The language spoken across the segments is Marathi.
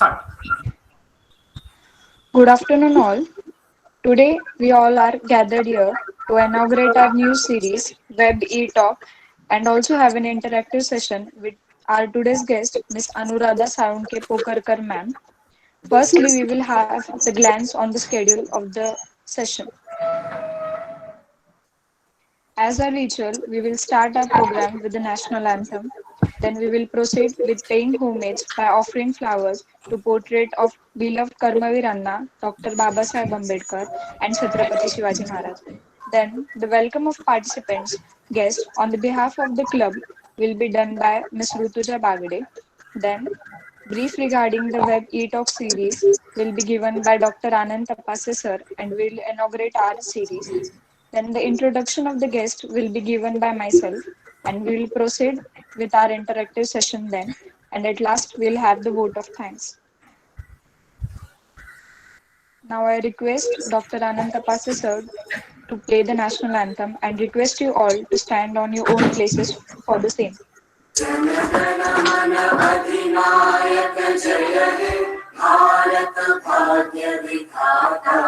Start. Good afternoon, all. Today, we all are gathered here to inaugurate our new series, Web E-Talk, and also have an interactive session with our today's guest, Ms. Anuradha Saunke Pokarkar ma'am. Firstly, we will have the glance on the schedule of the session. As a ritual, we will start our program with the national anthem. Then we will proceed with paying homage by offering flowers to portrait of beloved Karmavir Anna, Dr. Babasaheb Ambedkar, and Chhatrapati Shivaji Maharaj. Then the welcome of participants, guests on the behalf of the club will be done by Ms. Rutuja Bagde. Then brief regarding the web e-talk series will be given by Dr. Anand Tapase sir and will inaugurate our series. Then the introduction of the guest will be given by myself and we will proceed with our interactive session then. And at last, we'll have the vote of thanks. Now I request Dr. Anand Tapase sir to play the national anthem and request you all to stand on your own places for the same. जनगण मन अधिनायक जय हे भारत भाग्य विधाता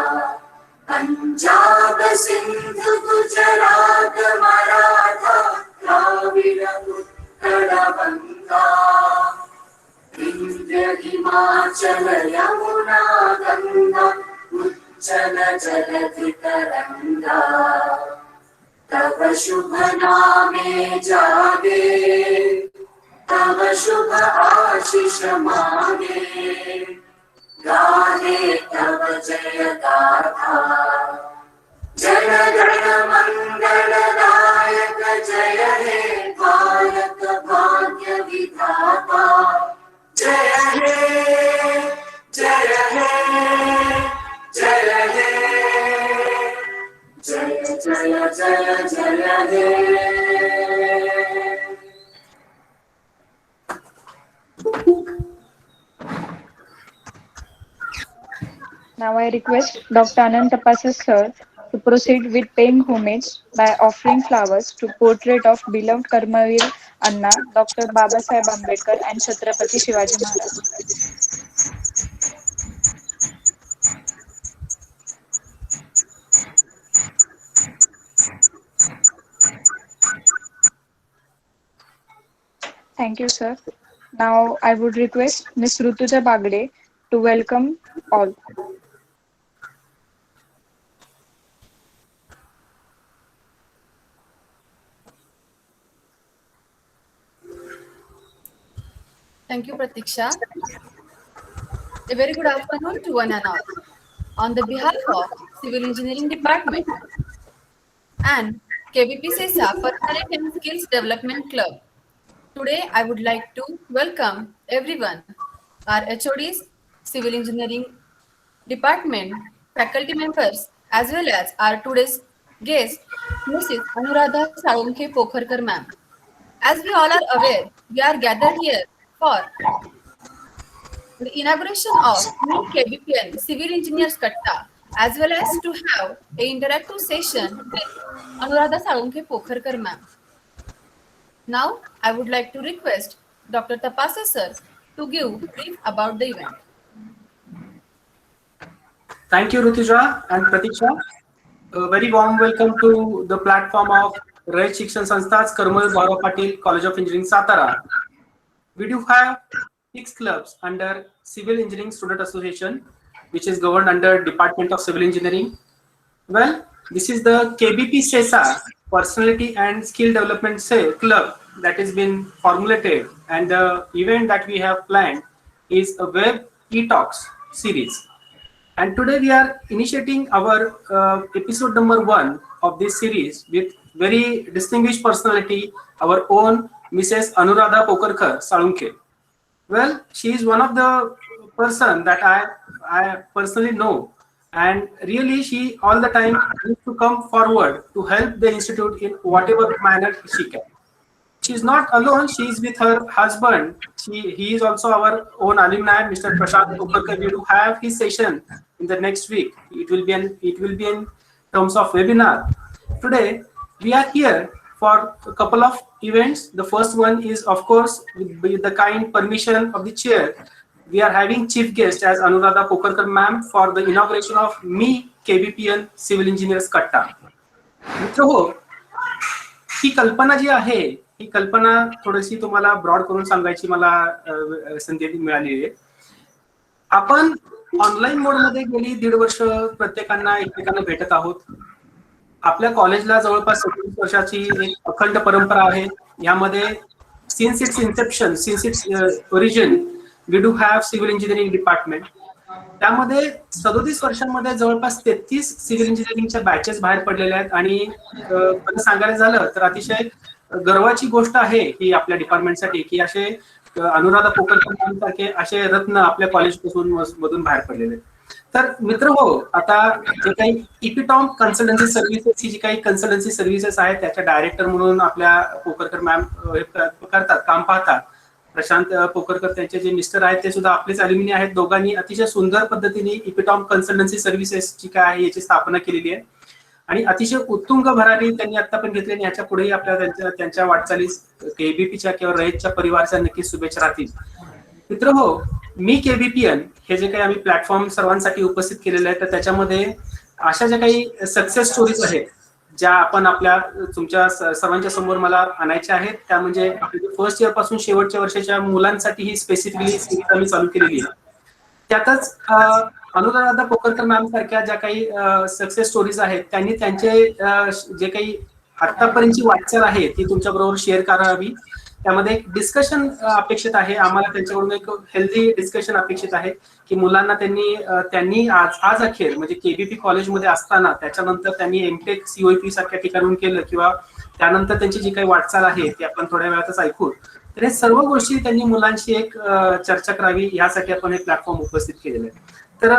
पंजाब सिंध गुजरात मराठा द्राविड़ उत्कल बंगा विंध्य हिमाचल यमुना गंगा उच्चल जलधि तरंगा तव शुभ नामे जागे तव शुभ आशीष मांगे गाहे तव जय गाथा जन गण मंगल दायक जय हे भारत भाग्य विधाता जय हे जय हे जय हे जय जय जय जय हे Now I request Dr. Anand Tapase sir to proceed with paying homage by offering flowers to portrait of beloved Karmavir Anna, Dr. Babasaheb Ambedkar and Chhatrapati Shivaji Maharaj. Thank you, sir. Now I would request Ms. Rutuja Bagde to welcome all. Thank you, Pratiksha. A very good afternoon to one and all. On the behalf of Civil Engineering Department and KVP SESA Personality and Skills Development Club, today I would like to welcome everyone, our HODs, Civil Engineering Department, faculty members, as well as our today's guest, Mrs. Anuradha Saunke Pokharkar ma'am. As we all are aware, we are gathered here for the inauguration of new KBPN Civil Engineers Katta, as well as to have an interactive session with Anuradha Saunke Pokharkar ma'am. Now, I would like to request Dr. Tapase sir to give brief about the event. Thank you, Rutuja and Pratiksha. A very warm welcome to the platform of Rayat Shikshan Sanstha's Karmavir Bhaurav Patil College of Engineering, Satara. We do have 6 clubs under Civil Engineering Student Association, which is governed under Department of Civil Engineering. Well, this is the KBP SESA Personality and Skill Development Club that has been formulated, and the event that we have planned is a web e-talks series. And today we are initiating our episode number 1 of this series with very distinguished personality, our own Mrs. Anuradha Pokarkar Salunke. Well, she is one of the person that I personally know, and really she all the time needs to come forward to help the institute in whatever manner she can. She is not alone. She is with her husband. He is also our own alumni, Mr. Prashant Pokarkar. We do have his session in the next week. It will be in terms of webinar. Today we are here for a couple of events. The first one is, of course, with the kind permission of the chair, we are having chief guest as Anuradha Pokarkar ma'am for the inauguration of Me KBPN Civil Engineers Katta. मित्र हो, ही कल्पना जी आहे, ही कल्पना थोडीशी तुम्हाला ब्रॉड करून सांगायची मला संधी मिळाली आहे. आपण ऑनलाईन मोड मध्ये गेली 1.5 वर्ष प्रत्येकांना एकमेकांना भेटत आहोत. आपल्या कॉलेजला जवळपास 27 वर्षाची एक अखंड परंपरा आहे. यामध्ये since its inception, since its origin, we do have civil engineering department. त्यामध्ये 37 वर्षांमध्ये जवळपास 33 सिव्हिल इंजिनिअरिंगच्या बॅचेस बाहेर पडलेल्या आहेत. आणि सांगायला झालं तर अतिशय गर्वाची गोष्ट आहे ही आपल्या डिपार्टमेंटसाठी की असे अनुराधा पोकरकर सारखे असे रत्न आपल्या कॉलेजपासून मधून बाहेर पडलेले. तर मित्र हो, आता जे काही इपिटॉम कन्सल्टन्सी सर्व्हिसेस ही जी काही कन्सल्टन्सी सर्व्हिसेस आहेत त्याच्या डायरेक्टर म्हणून आपल्या पोकरकर मॅम करतात, काम पाहतात. प्रशांत पोकरकर त्यांचे जे मिस्टर आहेत ते सुद्धा आपलेच अल्युमिनी आहेत. दोघांनी अतिशय सुंदर पद्धतीने इपिटॉम कन्सल्टन्सी सर्व्हिसेस जी काय आहे याची स्थापना केलेली आहे आणि अतिशय उत्तुंग भरारी त्यांनी आता पण घेतली. आणि याच्या पुढेही आपल्या त्यांच्या वाटचालीस केबीपीच्या किंवा रयतच्या परिवाराच्या नक्कीच शुभेच्छा राहतील. मित्र हो, मी केबीपीएन हे जे काही आम्ही प्लॅटफॉर्म सर्वांसाठी उपस्थित केलेलं आहे तर त्याच्यामध्ये अशा ज्या काही सक्सेस स्टोरीज आहेत ज्या आपण आपल्या तुमच्या सर्वांच्या समोर मला आणायच्या आहेत, त्या म्हणजे फर्स्ट इयर पासून शेवटच्या वर्षाच्या मुलांसाठी ही स्पेसिफिकली सिरीज आम्ही चालू केलेली आहे. त्यातच अनुराधा पोकरकर मॅम सारख्या ज्या काही सक्सेस स्टोरीज आहेत त्यांनी त्यांचे जे काही आतापर्यंतची वाटचाल आहे ती तुमच्या बरोबर शेअर करावी. त्यामध्ये एक डिस्कशन अपेक्षित आहे आम्हाला, त्यांच्याकडून एक हेल्दी डिस्कशन अपेक्षित आहे की मुलांना त्यांनी आज अखेर म्हणजे केबीपी कॉलेजमध्ये असताना त्याच्यानंतर त्यांनी एमटेक सीओपी सारख्या ठिकाणून केलं किंवा त्यानंतर त्यांची जी काही वाटचाल आहे ती आपण थोड्या वेळातच ऐकू. तर हे सर्व गोष्टी त्यांनी मुलांशी एक चर्चा करावी यासाठी आपण हे प्लॅटफॉर्म उपस्थित केलेलं आहे. तर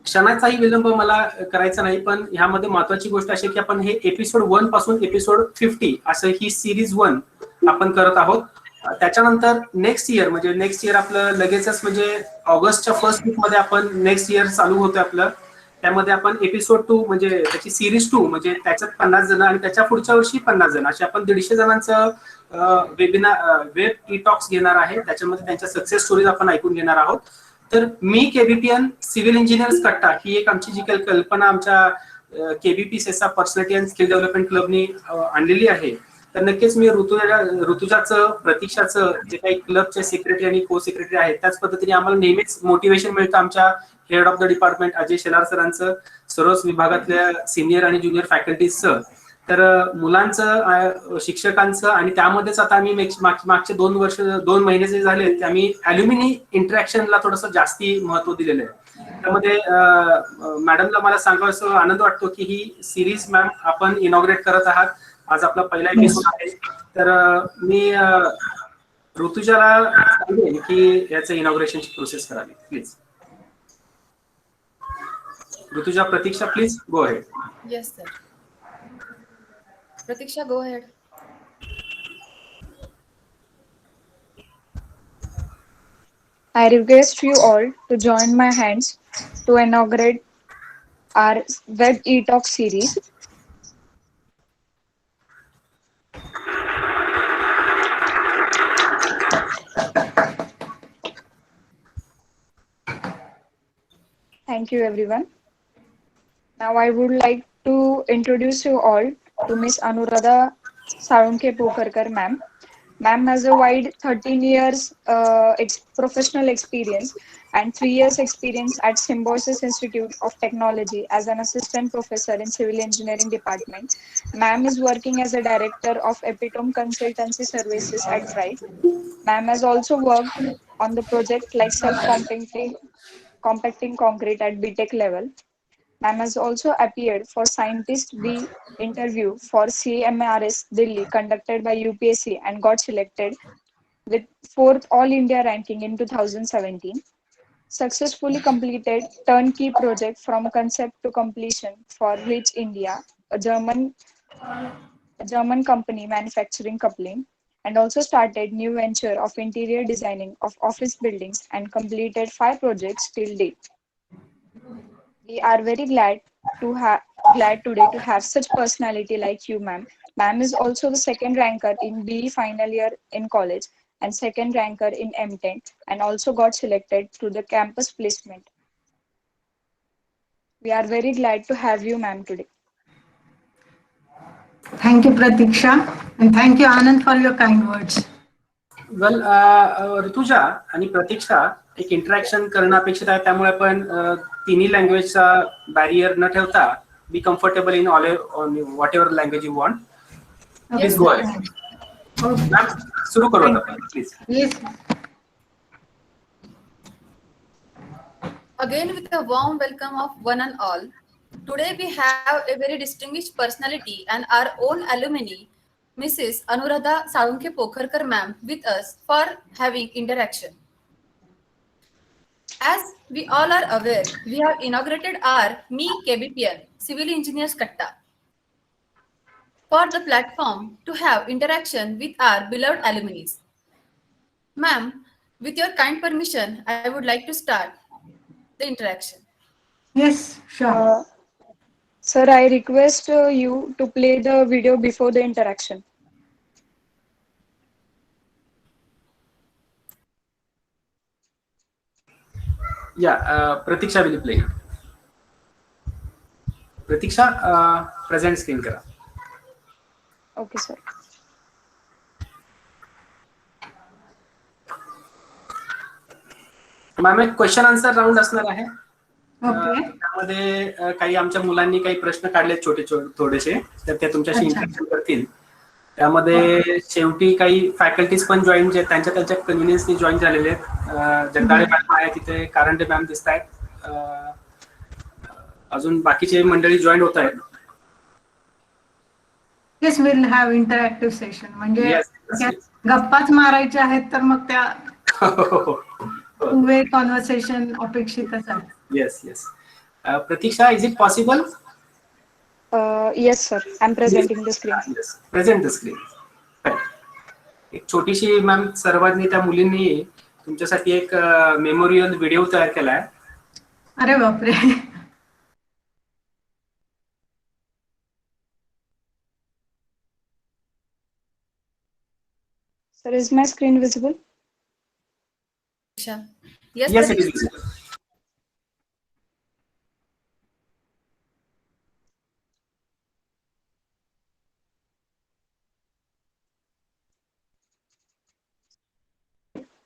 क्षणाचाही विलंब मला करायचा नाही, पण ह्यामध्ये महत्वाची गोष्ट अशी की आपण हे एपिसोड 1 पासून एपिसोड 50 असं ही सिरीज 1 आपण करत आहोत. त्याच्यानंतर नेक्स्ट इयर आपलं लगेचच म्हणजे ऑगस्टच्या फर्स्ट वीक मध्ये आपण नेक्स्ट इयर चालू होतोय आपलं. त्यामध्ये आपण एपिसोड 2 म्हणजे त्याची सिरीज 2 म्हणजे त्याच्यात 50 जण आणि त्याच्या पुढच्या वर्षी 50 जण असे आपण 150 जणांचं वेब ई टॉक्स घेणार आहे. त्याच्यामध्ये त्यांच्या सक्सेस स्टोरीज आपण ऐकून घेणार आहोत. तर मी केबीपीएन सिव्हिल इंजिनियर्स कट्टा ही एक आमची जी काही कल्पना आमच्या केबीपी सेसा पर्सनॅलिटी अँड स्किल डेव्हलपमेंट क्लबनी आणलेली आहे. तर नक्कीच मी ऋतुजाचं, प्रतीक्षाचं जे काही क्लबचे सेक्रेटरी आणि को सेक्रेटरी आहेत त्याच पद्धतीने आम्हाला नेहमीच मोटिवेशन मिळतं आमच्या head of the department Ajay Shelar सरांचं, सर्वच विभागातल्या सिनियर आणि ज्युनियर फॅकल्टीजचं, तर मुलांचं, शिक्षकांचं आणि त्यामध्येच आता आम्ही मागचे 2 महिने जे झाले ते आम्ही अल्युमिनी इंटरॅक्शनला थोडंसं जास्ती महत्व दिलेलं आहे. त्यामध्ये मॅडमला मला सांगायचं आनंद वाटतो की ही सिरीज मॅम आपण इनॉग्रेट करत आहात. आज आपला पहिला एपिसोड आहे. तर मी ऋतुजाला सांगेन की याचं इनॉग्रेशनची प्रोसेस करावी. Please Rutuja, Pratiksha, please go ahead. Yes, sir. Pratiksha, go ahead. I request you all to join my hands to inaugurate our web e-talk series. Thank you, everyone. Now I would like to introduce you all to Miss Anuradha Salunke Pokarkar ma'am. Ma'am has a wide 13 years professional experience and 3 years experience at Symbiosis Institute of Technology as an assistant professor in civil engineering department. Ma'am is working as a director of Epitome Consultancy Services at RITE. Ma'am has also worked on the project like compacting concrete at BTech level. Ma'am has also appeared for Scientist B interview for CMRS Delhi conducted by UPSC and got selected with 4th All India ranking in 2017. Successfully completed turnkey project from concept to completion for Rich India, a German company manufacturing coupling, and also started new venture of interior designing of office buildings and completed 5 projects till date. We are very glad today to have such personality like you, ma'am. Ma'am is also the second ranker in BE final year in college and second ranker in M10 and also got selected to the campus placement. We are very glad to have you, ma'am, today. Thank you, Pratiksha, and thank you, Anand, for your kind words. वेल ऋतुजा आणि प्रतीक्षा एक इंटरॅक्शन करणं अपेक्षित आहे, त्यामुळे आपण तिन्ही लँग्वेजचा बॅरियर न ठेवता be comfortable in all what ever language you want. Please go ahead. Ma'am सुरू करू आता please. Yes. Again, with a warm welcome of one and all. Today we have a very distinguished personality and our own alumni, Mrs. Anuradha Salunkhe Pokharkar ma'am, with us for having interaction. As we all are aware, we have inaugurated our Me KBPN Civil Engineers Katta for the platform to have interaction with our beloved alumni. Ma'am, with your kind permission, I would like to start the interaction. Yes, sure. Sir, I request you to play the video before the interaction. Pratiksha will play. Pratiksha present screen करा. Okay, sir. मॅम एक क्वेश्चन आन्सर राऊंड असणार आहे. Okay. त्यामध्ये काही आमच्या मुलांनी काही प्रश्न काढले छोटे थोडेसे, तर ते तुमच्याशी अच्छा. इंटरॅक्शन करतील. त्यामध्ये शेवटी काही फॅकल्टीज पण जॉईन जे त्यांच्या त्यांच्या कन्व्हिनियन्सनी जॉईन झालेले आहेत. जगदाळे मॅम आहे तिथे, कारंडे मॅम दिसत आहेत, अजून बाकीचे मंडळी जॉईन होत आहेत. Yes, we'll have interactive session. म्हणजे Yes, yes. गप्पाच मारायच्या आहेत तर मग त्या हो. two-way conversation अपेक्षितच आहे. Yes yes. Pratiksha, is it possible? Yes, sir. I'm presenting the screen. Present the screen. एक छोटीशी मॅम सर्वांनी त्या मुलींनी तुमच्यासाठी एक मेमोरियल व्हिडिओ तयार केलाय. अरे बापरे. Sir, is my screen visible? Yes, Yes, it is visible.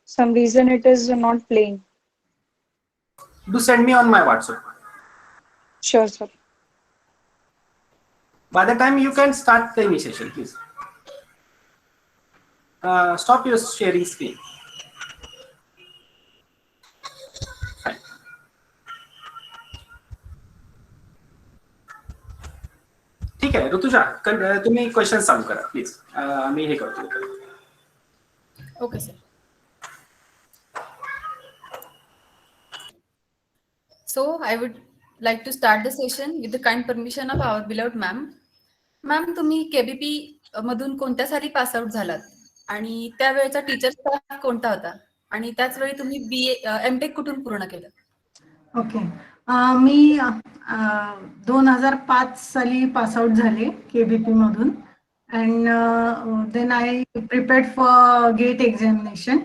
Some reason it is not playing. Do send me on my WhatsApp. Sure, sir. By the time you can start the initiation, please. Stop your sharing screen. Fine. ठीक आहे ऋतुजा, तुम्ही क्वेश्चन चालू करा प्लीज. मी हे करतो. Okay, sir. So I would like to start the session with the kind permission of our beloved ma'am. Ma'am, तुम्ही केबीपी मधून कोणत्या साली पास आउट झालात आणि त्यावेळेचा टीचर स्टाफ कोणता होता आणि त्याच वेळी तुम्ही एमटेक कुठून पूर्ण केलं? ओके. मी 2005 साली पास आउट झाले केबीपी मधून. And then I prepared for GATE examination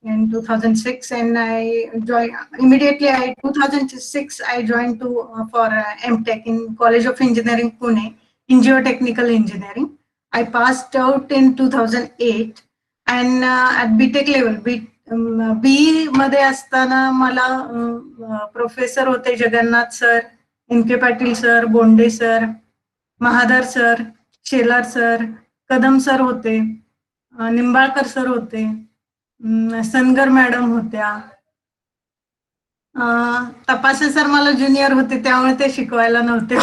in 2006, and I joined immediately. 2006 I joined for MTech in College of Engineering Pune in geotechnical engineering. I passed out in 2008, and at BTech level BE मध्ये असताना मला प्रोफेसर होते जगन्नाथ सर, इनके Patil sir, Bonde sir, Mahadar sir, Shelar sir, Kadam sir होते, निंबाळकर सर होते, सनगर मॅडम होत्या. तपासे सर मला ज्युनियर होते त्यामुळे ते शिकवायला नव्हते.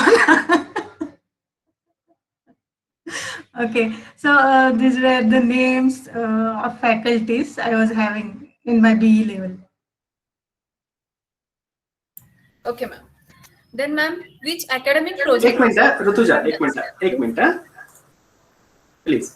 Okay, so these were the names of faculties I was having in my BE level. Okay, ma'am. Then, ma'am, which academic project? एक मिनिट ऋतुजा, एक minute please.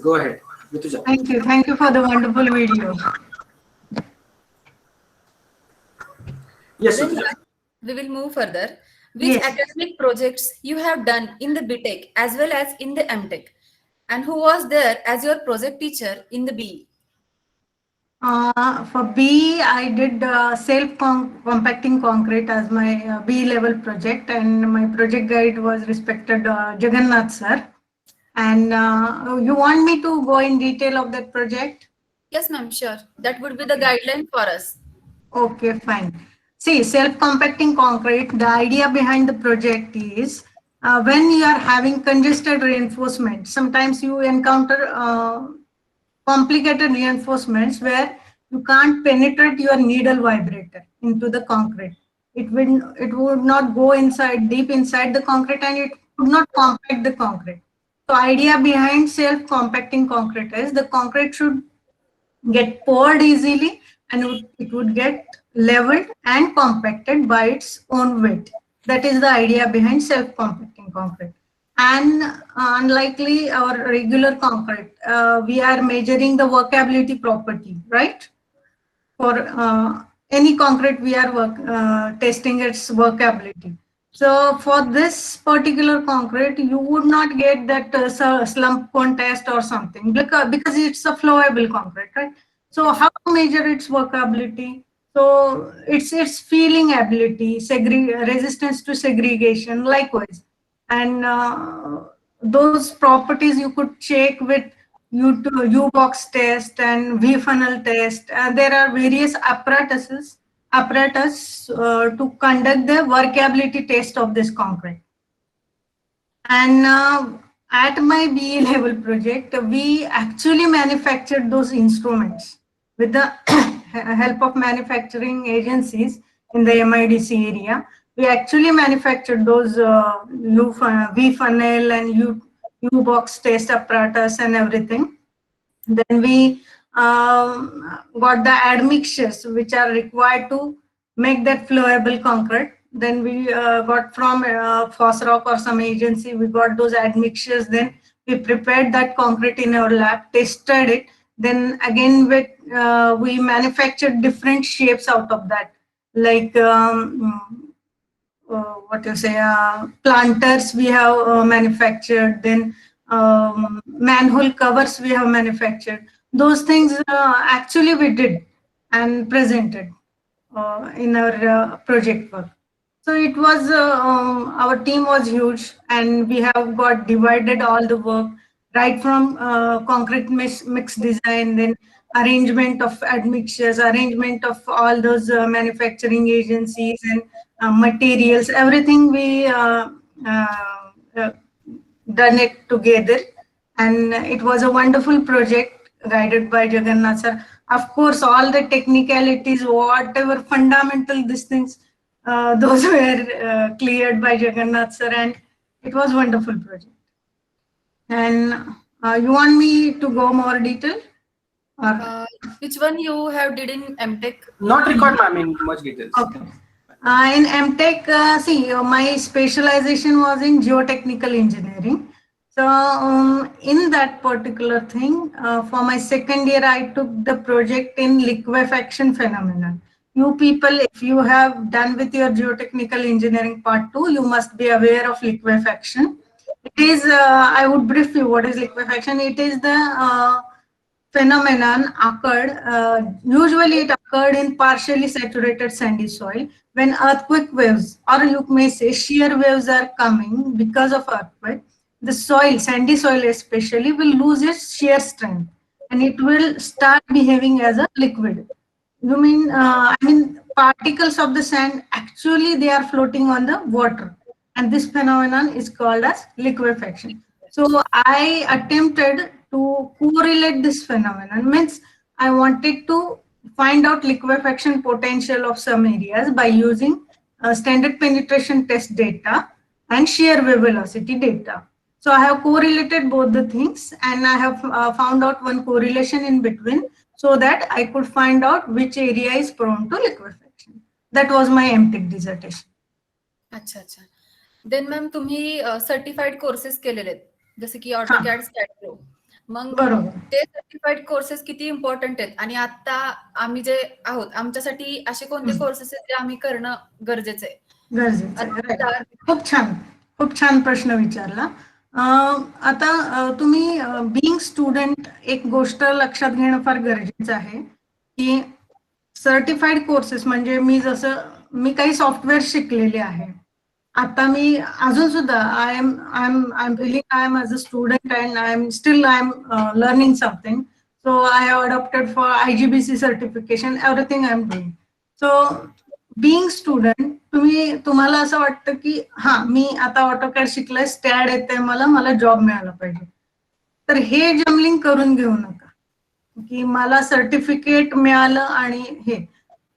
go ahead, Rituja. Thank you for the wonderful video. Yes, Then Rituja. we will move further. Which Yes. academic projects you have done in the BTech as well as in the MTech, and who was there as your project teacher in the BE? For B, I did self-compacting concrete as my B level project, and my project guide was respected Jagannath sir. And you want me to go in detail of that project? Yes, ma'am, sure. That would be the guideline for us. Okay, fine. See, self-compacting concrete, the idea behind the project is when you are having congested reinforcement, sometimes you encounter complicated reinforcements where you can't penetrate your needle vibrator into the concrete. It would not go inside, deep inside the concrete, and it would not compact the concrete. So idea behind self-compacting concrete is the concrete should get poured easily, and it would get leveled and compacted by its own weight. That is the idea behind self-compacting concrete. And unlikely our regular concrete, we are measuring the workability property, right? For any concrete, we are testing its workability. So for this particular concrete, you would not get that slump cone test or something because it's a flowable concrete, right? So how to measure its workability? So it's feeling ability, resistance to segregation, likewise, and those properties you could check with U-box test and V-funnel test. There are various apparatus to conduct the workability test of this concrete. And at my BE level project, we actually manufactured those instruments with the help of manufacturing agencies in the MIDC area. We actually manufactured those V-funnel and U-box test apparatus and everything. Then we got the admixtures which are required to make that flowable concrete. Then we got from Fosroc or some agency, we got those admixtures. Then we prepared that concrete in our lab, tested it. Then again, we manufactured different shapes out of that, like what you say, planters we have manufactured. Then manhole covers we have manufactured. Those things actually we did and presented in our project work. So it was our team was huge, and we have got divided all the work right from concrete mix design, then arrangement of admixtures, arrangement of all those manufacturing agencies and materials, everything we done it together, and it was a wonderful project guided by Jagannath sir. Of course, all the technicalities, whatever fundamental these things, those were cleared by Jagannath sir, and it was wonderful project. And you want me to go more detail? Or? Which one you have did in MTech? Not record, ma'am, in much details. Okay. In MTech, see, my specialization was in geotechnical engineering. So in that particular thing, for my second year, I took the project in liquefaction phenomenon. You people, if you have done with your geotechnical engineering part 2, you must be aware of liquefaction. It is, I would brief you what is liquefaction. It is the phenomenon occurred, usually it occurred in partially saturated sandy soil when earthquake waves, or you may say shear waves, are coming because of earthquake. The soil, sandy soil especially, will lose its shear strength and it will start behaving as a liquid. You mean, I mean, particles of the sand, actually they are floating on the water, and this phenomenon is called as liquefaction. So I attempted to correlate this phenomenon, means I wanted to find out liquefaction potential of some areas by using standard penetration test data and shear wave velocity data. So I have correlated both the things, and I have found out one correlation in between so that I could find out which area is prone to liquefaction. That was my MTech dissertation. अच्छा अच्छा. Then ma'am, तुम्ही सर्टिफाइड कोर्सेस केलेले आहेत, जसे की AutoCAD, StatPro. मग बरोबर. ते सर्टिफाईड कोर्सेस किती इम्पॉर्टंट आहेत आणि आता आम्ही जे आहोत आमच्यासाठी असे कोणते कोर्सेस आहेत जे आम्ही करणं गरजेचं आहे? गरजेचं आहे. आता Right. खूप छान प्रश्न विचारला. आता तुम्ही बिईंग स्टुडंट एक गोष्ट लक्षात घेणं फार गरजेचं आहे की सर्टिफाईड कोर्सेस म्हणजे मी काही सॉफ्टवेअर शिकलेले आहे. आता मी अजून सुद्धा I am feeling I am as a student and I am learning something. So I have adopted for IGBC certification, everything I am doing. So being student तुम्हाला असं वाटतं की मी आता ऑटोकॅड शिकलंय, स्टॅड येते मला जॉब मिळाला पाहिजे. तर हे जमलिंग करून घेऊ नका की मला सर्टिफिकेट मिळालं आणि हे.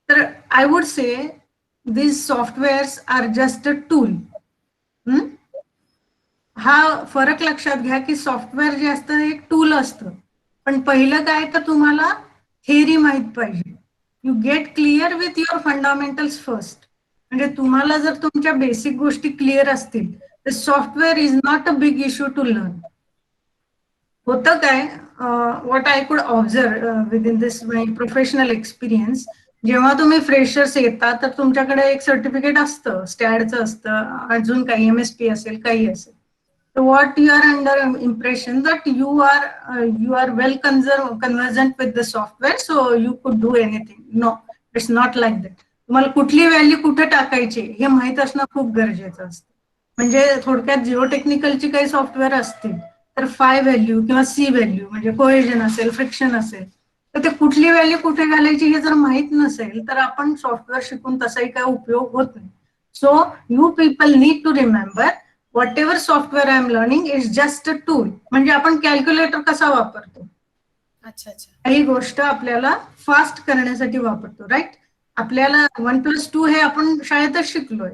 तर I would say these softwares are just a tool. हा फरक लक्षात घ्या की सॉफ्टवेअर जे असतं एक टूल असतं, पण पहिलं काय तर तुम्हाला थेअरी माहित पाहिजे. You get clear with your fundamentals first. म्हणजे तुम्हाला जर तुमच्या बेसिक गोष्टी क्लिअर असतील तर software is not a big issue to learn. होतं काय, what I could observe within this my professional experience, जेव्हा तुम्ही फ्रेशर्स येता तर तुमच्याकडे एक सर्टिफिकेट असतं, स्टॅडचं असतं, अजून काही MSP असेल, काही असेल. What you are under impression that you are well conversant with the software, so you could do anything. No, it's not like that. तुम्हाला कुठली व्हॅल्यू कुठे टाकायची हे माहित असणं खूप गरजेचं असतं. म्हणजे थोडक्यात जिओ टेक्निकलची काही सॉफ्टवेअर असतील तर फाय व्हॅल्यू किंवा सी व्हॅल्यू म्हणजे कोहेजन असेल, फ्रिक्शन असेल, तर ते कुठली व्हॅल्यू कुठे घालायची हे जर माहित नसेल तर आपण सॉफ्टवेअर शिकून तसाही काही उपयोग होत नाही. So you people need to remember whatever software I am learning is just a tool. म्हणजे आपण कॅल्क्युलेटर कसा वापरतो, अच्छा. काही गोष्ट आपल्याला फास्ट करण्यासाठी वापरतो, राईट. आपल्याला 1+2 हे आपण शाळेतच शिकलोय,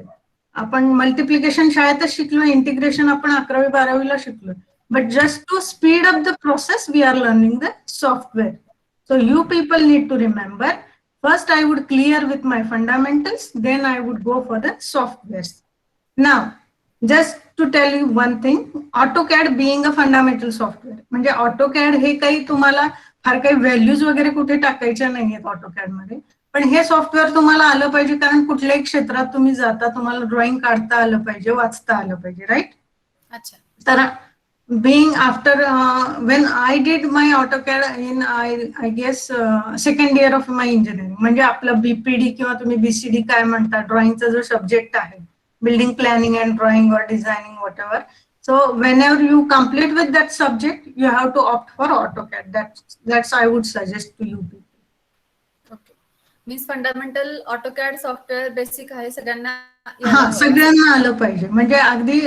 आपण मल्टिप्लिकेशन शाळेतच शिकलोय, इंटिग्रेशन आपण 11वी-12वीला शिकलोय. But just to speed up the process we are learning the software. So you people need to remember, first I would clear with my fundamentals, then I would go for the softwares. Now just to tell you one thing, AutoCAD being a fundamental software, म्हणजे AutoCAD हे काही तुम्हाला फार काही व्हॅल्यूज वगैरे कुठे टाकायच्या नाहीयेत AutoCAD मध्ये, पण हे सॉफ्टवेअर तुम्हाला आलं पाहिजे कारण कुठल्याही क्षेत्रात तुम्ही जाता तुम्हाला ड्रॉइंग काढता आलं पाहिजे, वाचता आलं पाहिजे, राईट. अच्छा. तर being after when I did my AutoCAD in I guess second year of my engineering, म्हणजे आपलं BPD किंवा तुम्ही BCD काय म्हणता, ड्रॉइंगचा जो सब्जेक्ट आहे, building planning and drawing or designing, whatever. So whenever you complete with that subject, you have to opt for AutoCAD. That's I would suggest to you people. Okay. Means fundamental AutoCAD software basic आहे, सगळ्यांना सगळ्यांना आलं पाहिजे. म्हणजे अगदी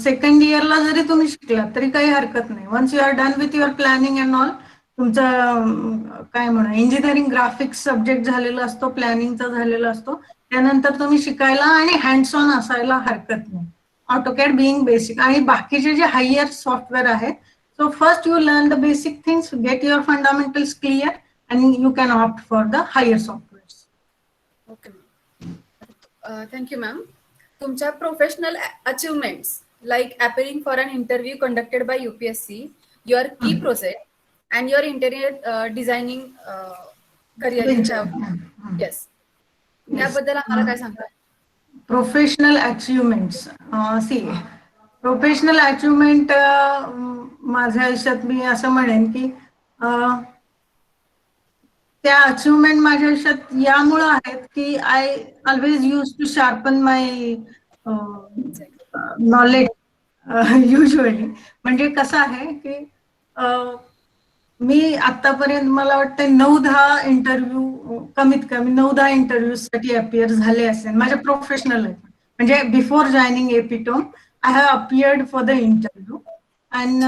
सेकंड इयरला जरी तुम्ही शिकलात तरी काही हरकत नाही. Once you are done with your planning and all, तुमचं काय म्हणा इंजिनिअरिंग ग्राफिक्स सब्जेक्ट झालेला असतो, प्लॅनिंगचा झालेला असतो, त्यानंतर तुम्ही शिकायला आणि हँड्स ऑन असायला हरकत नाही. ऑटोकॅड बिईंग बेसिक आणि बाकीचे जे हायर सॉफ्टवेअर आहेत, so first you learn the basic things, get your fundamentals clear and you can opt for the higher softwares. Okay. Thank you ma'am. तुमच्या professional achievements like appearing for an interview conducted by UPSC, your key process and your interior designing career, yes, त्याबद्दल आम्हाला काय सांगता? प्रोफेशनल अचिव्हमेंट्स, प्रोफेशनल अचिव्हमेंट माझ्या आयुष्यात मी असं म्हणेन की त्या अचिव्हमेंट माझ्या आयुष्यात यामुळं आहेत की I always use to sharpen my knowledge usually. म्हणजे कसं आहे की मी आतापर्यंत मला वाटतं 9-10 इंटरव्ह्यू, कमीत कमी 9-10 इंटरव्ह्यू साठी अपियर झाले असेल माझ्या प्रोफेशनल लाईफ. म्हणजे before joining epitome I have appeared for the interview and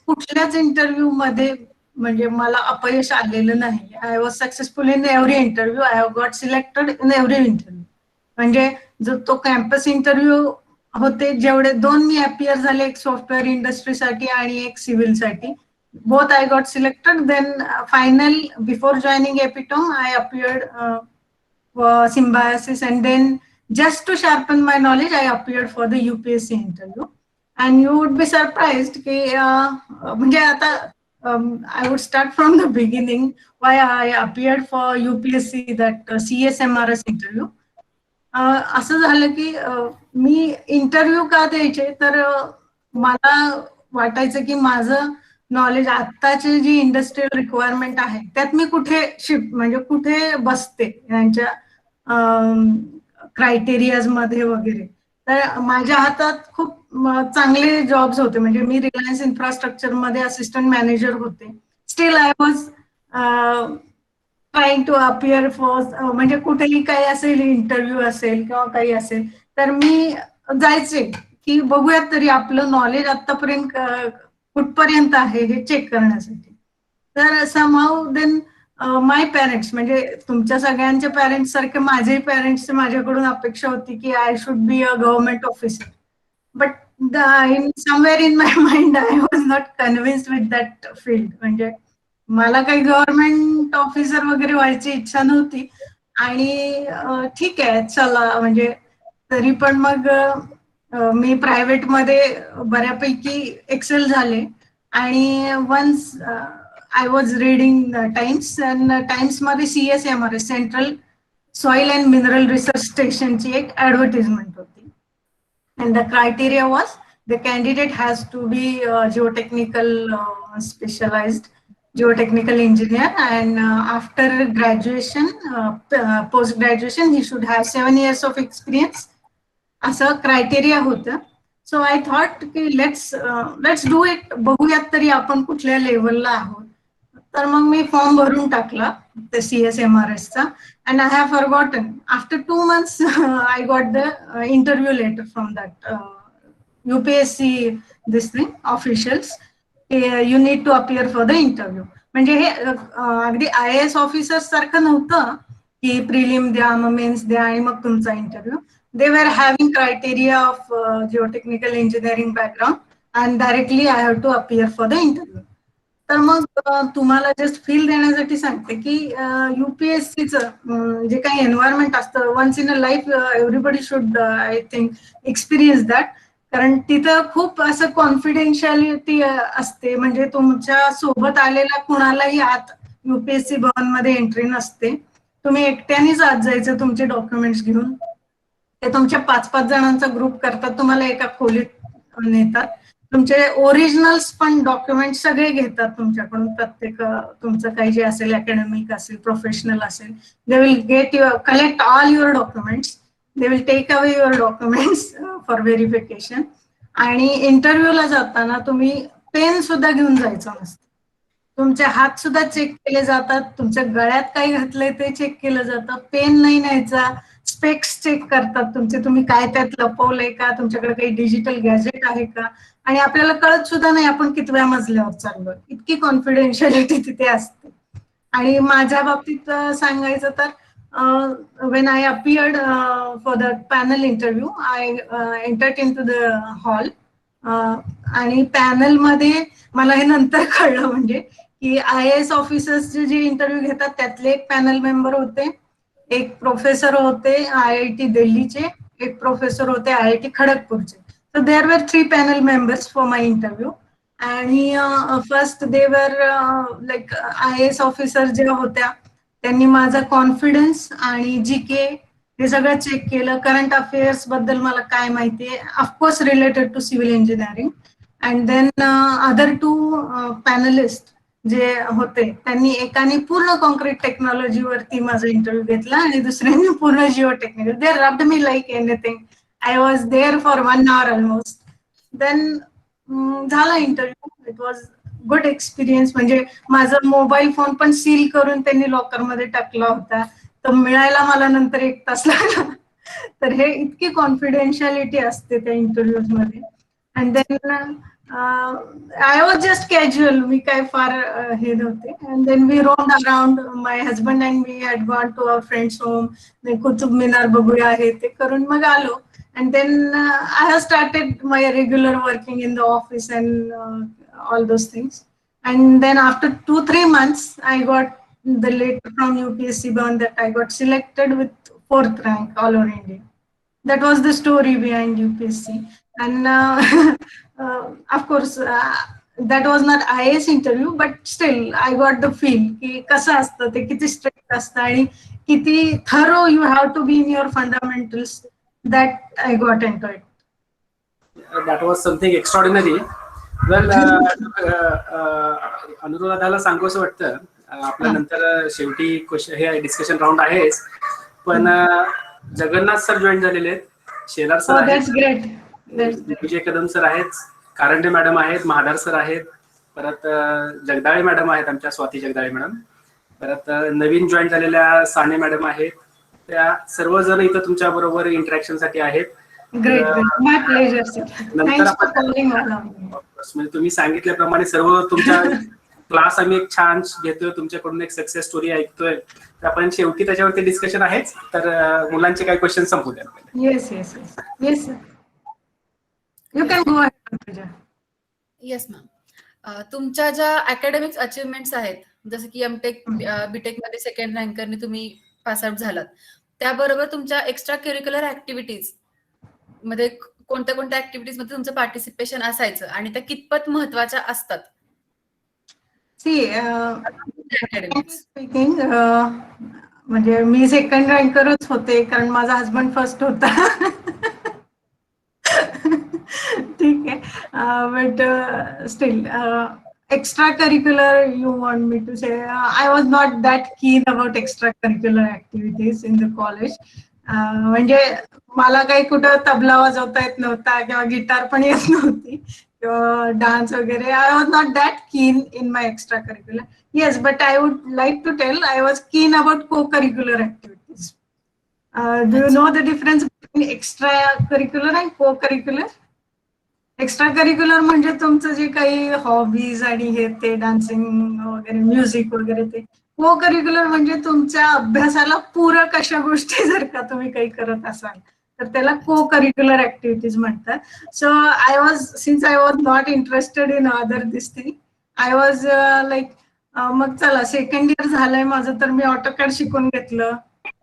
कुठल्याच इंटरव्ह्यू मध्ये म्हणजे मला अपयश आलेलं नाही. I was successful in every interview, I have got selected in every interview. म्हणजे जो तो कॅम्पस इंटरव्ह्यू होते जेवढे 2 मी अपियर झाले, एक सॉफ्टवेअर इंडस्ट्रीसाठी आणि एक सिव्हिलसाठी, both I got selected. Then final before joining Epitome I appeared for Symbiosis, and then just to sharpen my knowledge I appeared for the UPSC interview. And you would be surprised की म्हणजे आता I would start from the beginning why I appeared for UPSC that CSMRS interview. असं झालं की मी इंटरव्ह्यू का द्यायचे तर मला वाटायचं की माझं नॉलेज आत्ताची जी इंडस्ट्रियल रिक्वायरमेंट आहे त्यात मी कुठे शिफ्ट म्हणजे कुठे बसते यांच्या क्रायटेरियाज मध्ये वगैरे. तर माझ्या हातात खूप चांगले जॉब्स होते म्हणजे मी रिलायन्स इन्फ्रास्ट्रक्चर मध्ये असिस्टंट मॅनेजर होते. Still I was trying to appear for म्हणजे कुठेही काही असेल इंटरव्ह्यू असेल किंवा काही असेल तर मी जायचे की बघूयात तरी आपलं नॉलेज आतापर्यंत कुठपर्यंत आहे हे चेक करण्यासाठी. तर समहाऊ देन माय पॅरेंट्स म्हणजे तुमच्या सगळ्यांच्या पॅरेंट्स सारखे माझे पॅरेंट्स माझ्याकडून अपेक्षा होती की I should be a government officer. But in somewhere in my mind I was not convinced with that field. म्हणजे मला काही गव्हर्नमेंट ऑफिसर वगैरे व्हायची इच्छा नव्हती. आणि ठीक आहे चला म्हणजे तरी पण मग मी प्रायव्हेट मध्ये बऱ्यापैकी एक्सेल झाले. आणि once I was reading times and times मध्ये CSMRS central soil and mineral research स्टेशनची एक ऍडव्हर्टिजमेंट होती. And the criteria was the candidate has to be geotechnical specialized geotechnical engineer, and after graduation post graduation he should have 7 years of experience असं क्रायटेरिया होतं. सो आय थॉट की लेट्स डू इट, बघूयात तरी आपण कुठल्या लेवलला आहोत. तर मग मी फॉर्म भरून टाकला ते CSMRS चा. and I have forgotten. After 2 months, I got the interview letter from that UPSC this thing officials. You need to appear for the interview. म्हणजे हे अगदी IAS ऑफिसर सारखं नव्हतं की प्रिलिम द्या मग मेन्स द्या आणि मग तुमचा interview. They were having criteria of geotechnical engineering background and directly I have to appear for the interview. तर मग तुम्हाला जस्ट फील देण्यासाठी सांगते की UPSCचं जे काही एन्व्हायरमेंट असतं once in a life everybody should I think experience that. कारण तिथं खूप असं कॉन्फिडेन्शियालिटी असते. म्हणजे तुमच्या सोबत आलेल्या कुणालाही आत UPSC भवनमध्ये एंट्री नसते. तुम्ही एकट्यानेच आत जायचं तुमचे डॉक्युमेंट्स घेऊन. ते तुमच्या 5-5 जणांचा ग्रुप करतात, तुम्हाला एका खोलीत नेतात. तुमचे ओरिजिनल्स पण डॉक्युमेंट सगळे घेतात तुमच्याकडून. प्रत्येक तुमचं काही जे असेल अकॅडमिक असेल प्रोफेशनल असेल they will get your collect all your documents. They will take away your documents for verification. आणि इंटरव्ह्यूला जाताना तुम्ही पेन सुद्धा घेऊन जायचं नसतं. तुमचे हात सुद्धा चेक केले जातात. तुमच्या गळ्यात काय घातलंय ते चेक केलं जातं. पेन नाही न्यायचा. स्पेक्स चेक करतात तुमचे, तुम्ही काय त्यात लपवलंय का, तुमच्याकडे काही डिजिटल गॅजेट आहे का. आणि आपल्याला कळत सुद्धा नाही आपण कितव्या मजल्यावर चाललोय. इतकी कॉन्फिडेन्शियलिटी तिथे असते. आणि माझ्या बाबतीत सांगायचं तर when I appeared for the panel interview I entered in to the hall. आणि पॅनल मध्ये मला हे नंतर कळलं म्हणजे की IAS ऑफिसर्स जे इंटरव्ह्यू घेतात त्यातले एक पॅनल मेंबर होते, एक प्रोफेसर होते IIT दिल्लीचे, एक प्रोफेसर होते IIT खडगपूरचे. So there were 3 panel members for my interview. आणि फर्स्ट दे वर लाईक IAS ऑफिसर ज्या होत्या त्यांनी माझा कॉन्फिडन्स आणि GK हे सगळं चेक केलं. करंट अफेअर्स बद्दल मला काय माहिती आहे, of course related to civil engineering. And then other 2 panelist जे होते त्यांनी एकाने पूर्ण कॉन्क्रीट टेक्नॉलॉजीवरती माझा इंटरव्ह्यू घेतला आणि दुसऱ्याने पूर्ण geotechnical. They rubbed me like anything. I was there for 1 hour almost. Then झाला interview. It was good experience. म्हणजे माझा मोबाईल फोन पण सील करून त्यांनी लॉकरमध्ये टाकला होता. तर मिळायला मला नंतर 1 तास लागला. तर हे इतकी कॉन्फिडेन्शियालिटी असते त्या इंटरव्ह्यूज मध्ये. And then I was just casual. मी काय फार हे नव्हते. And then we roamed around. My husband and me had gone to our friend's home. Qutub Minar बघूया हे ते करून मग आलो. And then I have started my regular working in the office and all those things. And then after 2-3 months, I got the letter from UPSC Bhavan that I got selected with 4th rank all over India. That was the story behind UPSC. And of course, that was not IAS interview, but still I got the feel की कसं असतं ते, किती स्ट्रिक्ट असतं आणि किती thorough you have to be in your fundamentals. That I got enjoyed. That was something extraordinary. Well, अनुराधाला सांगू असं वाटतं, आपल्या नंतर शेवटी क्वेश्चन हे डिस्कशन राऊंड आहेच, पण जगन्नाथ सर जॉईन झालेले आहेत, शेलार सर आहेत, that's great. Vijay Kadam sir आहेत, कारंडे मॅडम आहेत, महाडार सर आहेत, परत जगदाळे मॅडम आहेत, आमच्या स्वाती जगदाळे मॅडम, परत नवीन जॉईन झालेल्या साने मॅडम आहेत. त्या सर्वजण इथं तुमच्या बरोबर इंटरॅक्शन साठी आहेत. ग्रेट. माय प्लेजर सर. नंतर थँक्स फॉर आपण कॉलिंग. म्हणजे तुम्ही सांगितल्याप्रमाणे सर्व तुमच्या क्लास आम्ही एक छान घेतोय, तुमच्याकडून एक सक्सेस स्टोरी ऐकतोय, तर आपण शेवटी त्याच्यावरती डिस्कशन आहेच. तर मुलांचे काही क्वेश्चन संपू द्या. Yes yes yes yes sir, you can go ahead. Yes ma'am. तुमच्या ज्या अकॅडमिक्स अचिव्हमेंट्स आहेत, जसं की एमटेक बीटेक मध्ये सेकंड रँकरने तुम्ही पास आउट झालात, त्याबरोबर तुमच्या एक्स्ट्रा करिक्युलर ऍक्टिव्हिटीज मध्ये कोणत्या कोणत्या ऍक्टिव्हिटीज मध्ये तुमचं पार्टिसिपेशन असायचं आणि त्या कितपत महत्वाच्या असतात? स्पीकिंग, म्हणजे मी सेकंड रँकरच होते कारण माझा हजबंड फर्स्ट होता. ठीक आहे, but still extracurricular, you want me to say, I was not that keen about extracurricular activities in the college. म्हणजे मला काही कुठं तबला वाजवता येत नव्हता किंवा गिटार पण येत नव्हती किंवा डान्स वगैरे. I was not that keen in my extra curricular. Yes, but I would like to tell I was keen about co curricular activities. Do you know the difference between extra curricular and co curricular? Extra curricular म्हणजे तुमचं जे काही हॉबीज आणि हे ते डान्सिंग वगैरे, म्युझिक वगैरे ते. को करिक्युलर म्हणजे तुमच्या अभ्यासाला पूरक अशा गोष्टी जर का तुम्ही काही करत असाल तर त्याला को करिक्युलर ऍक्टिव्हिटीज म्हणतात. So since I was not interested in other this thing, I was like मग चला सेकंड इयर झालंय माझं तर मी ऑटोकॅड शिकून घेतलं.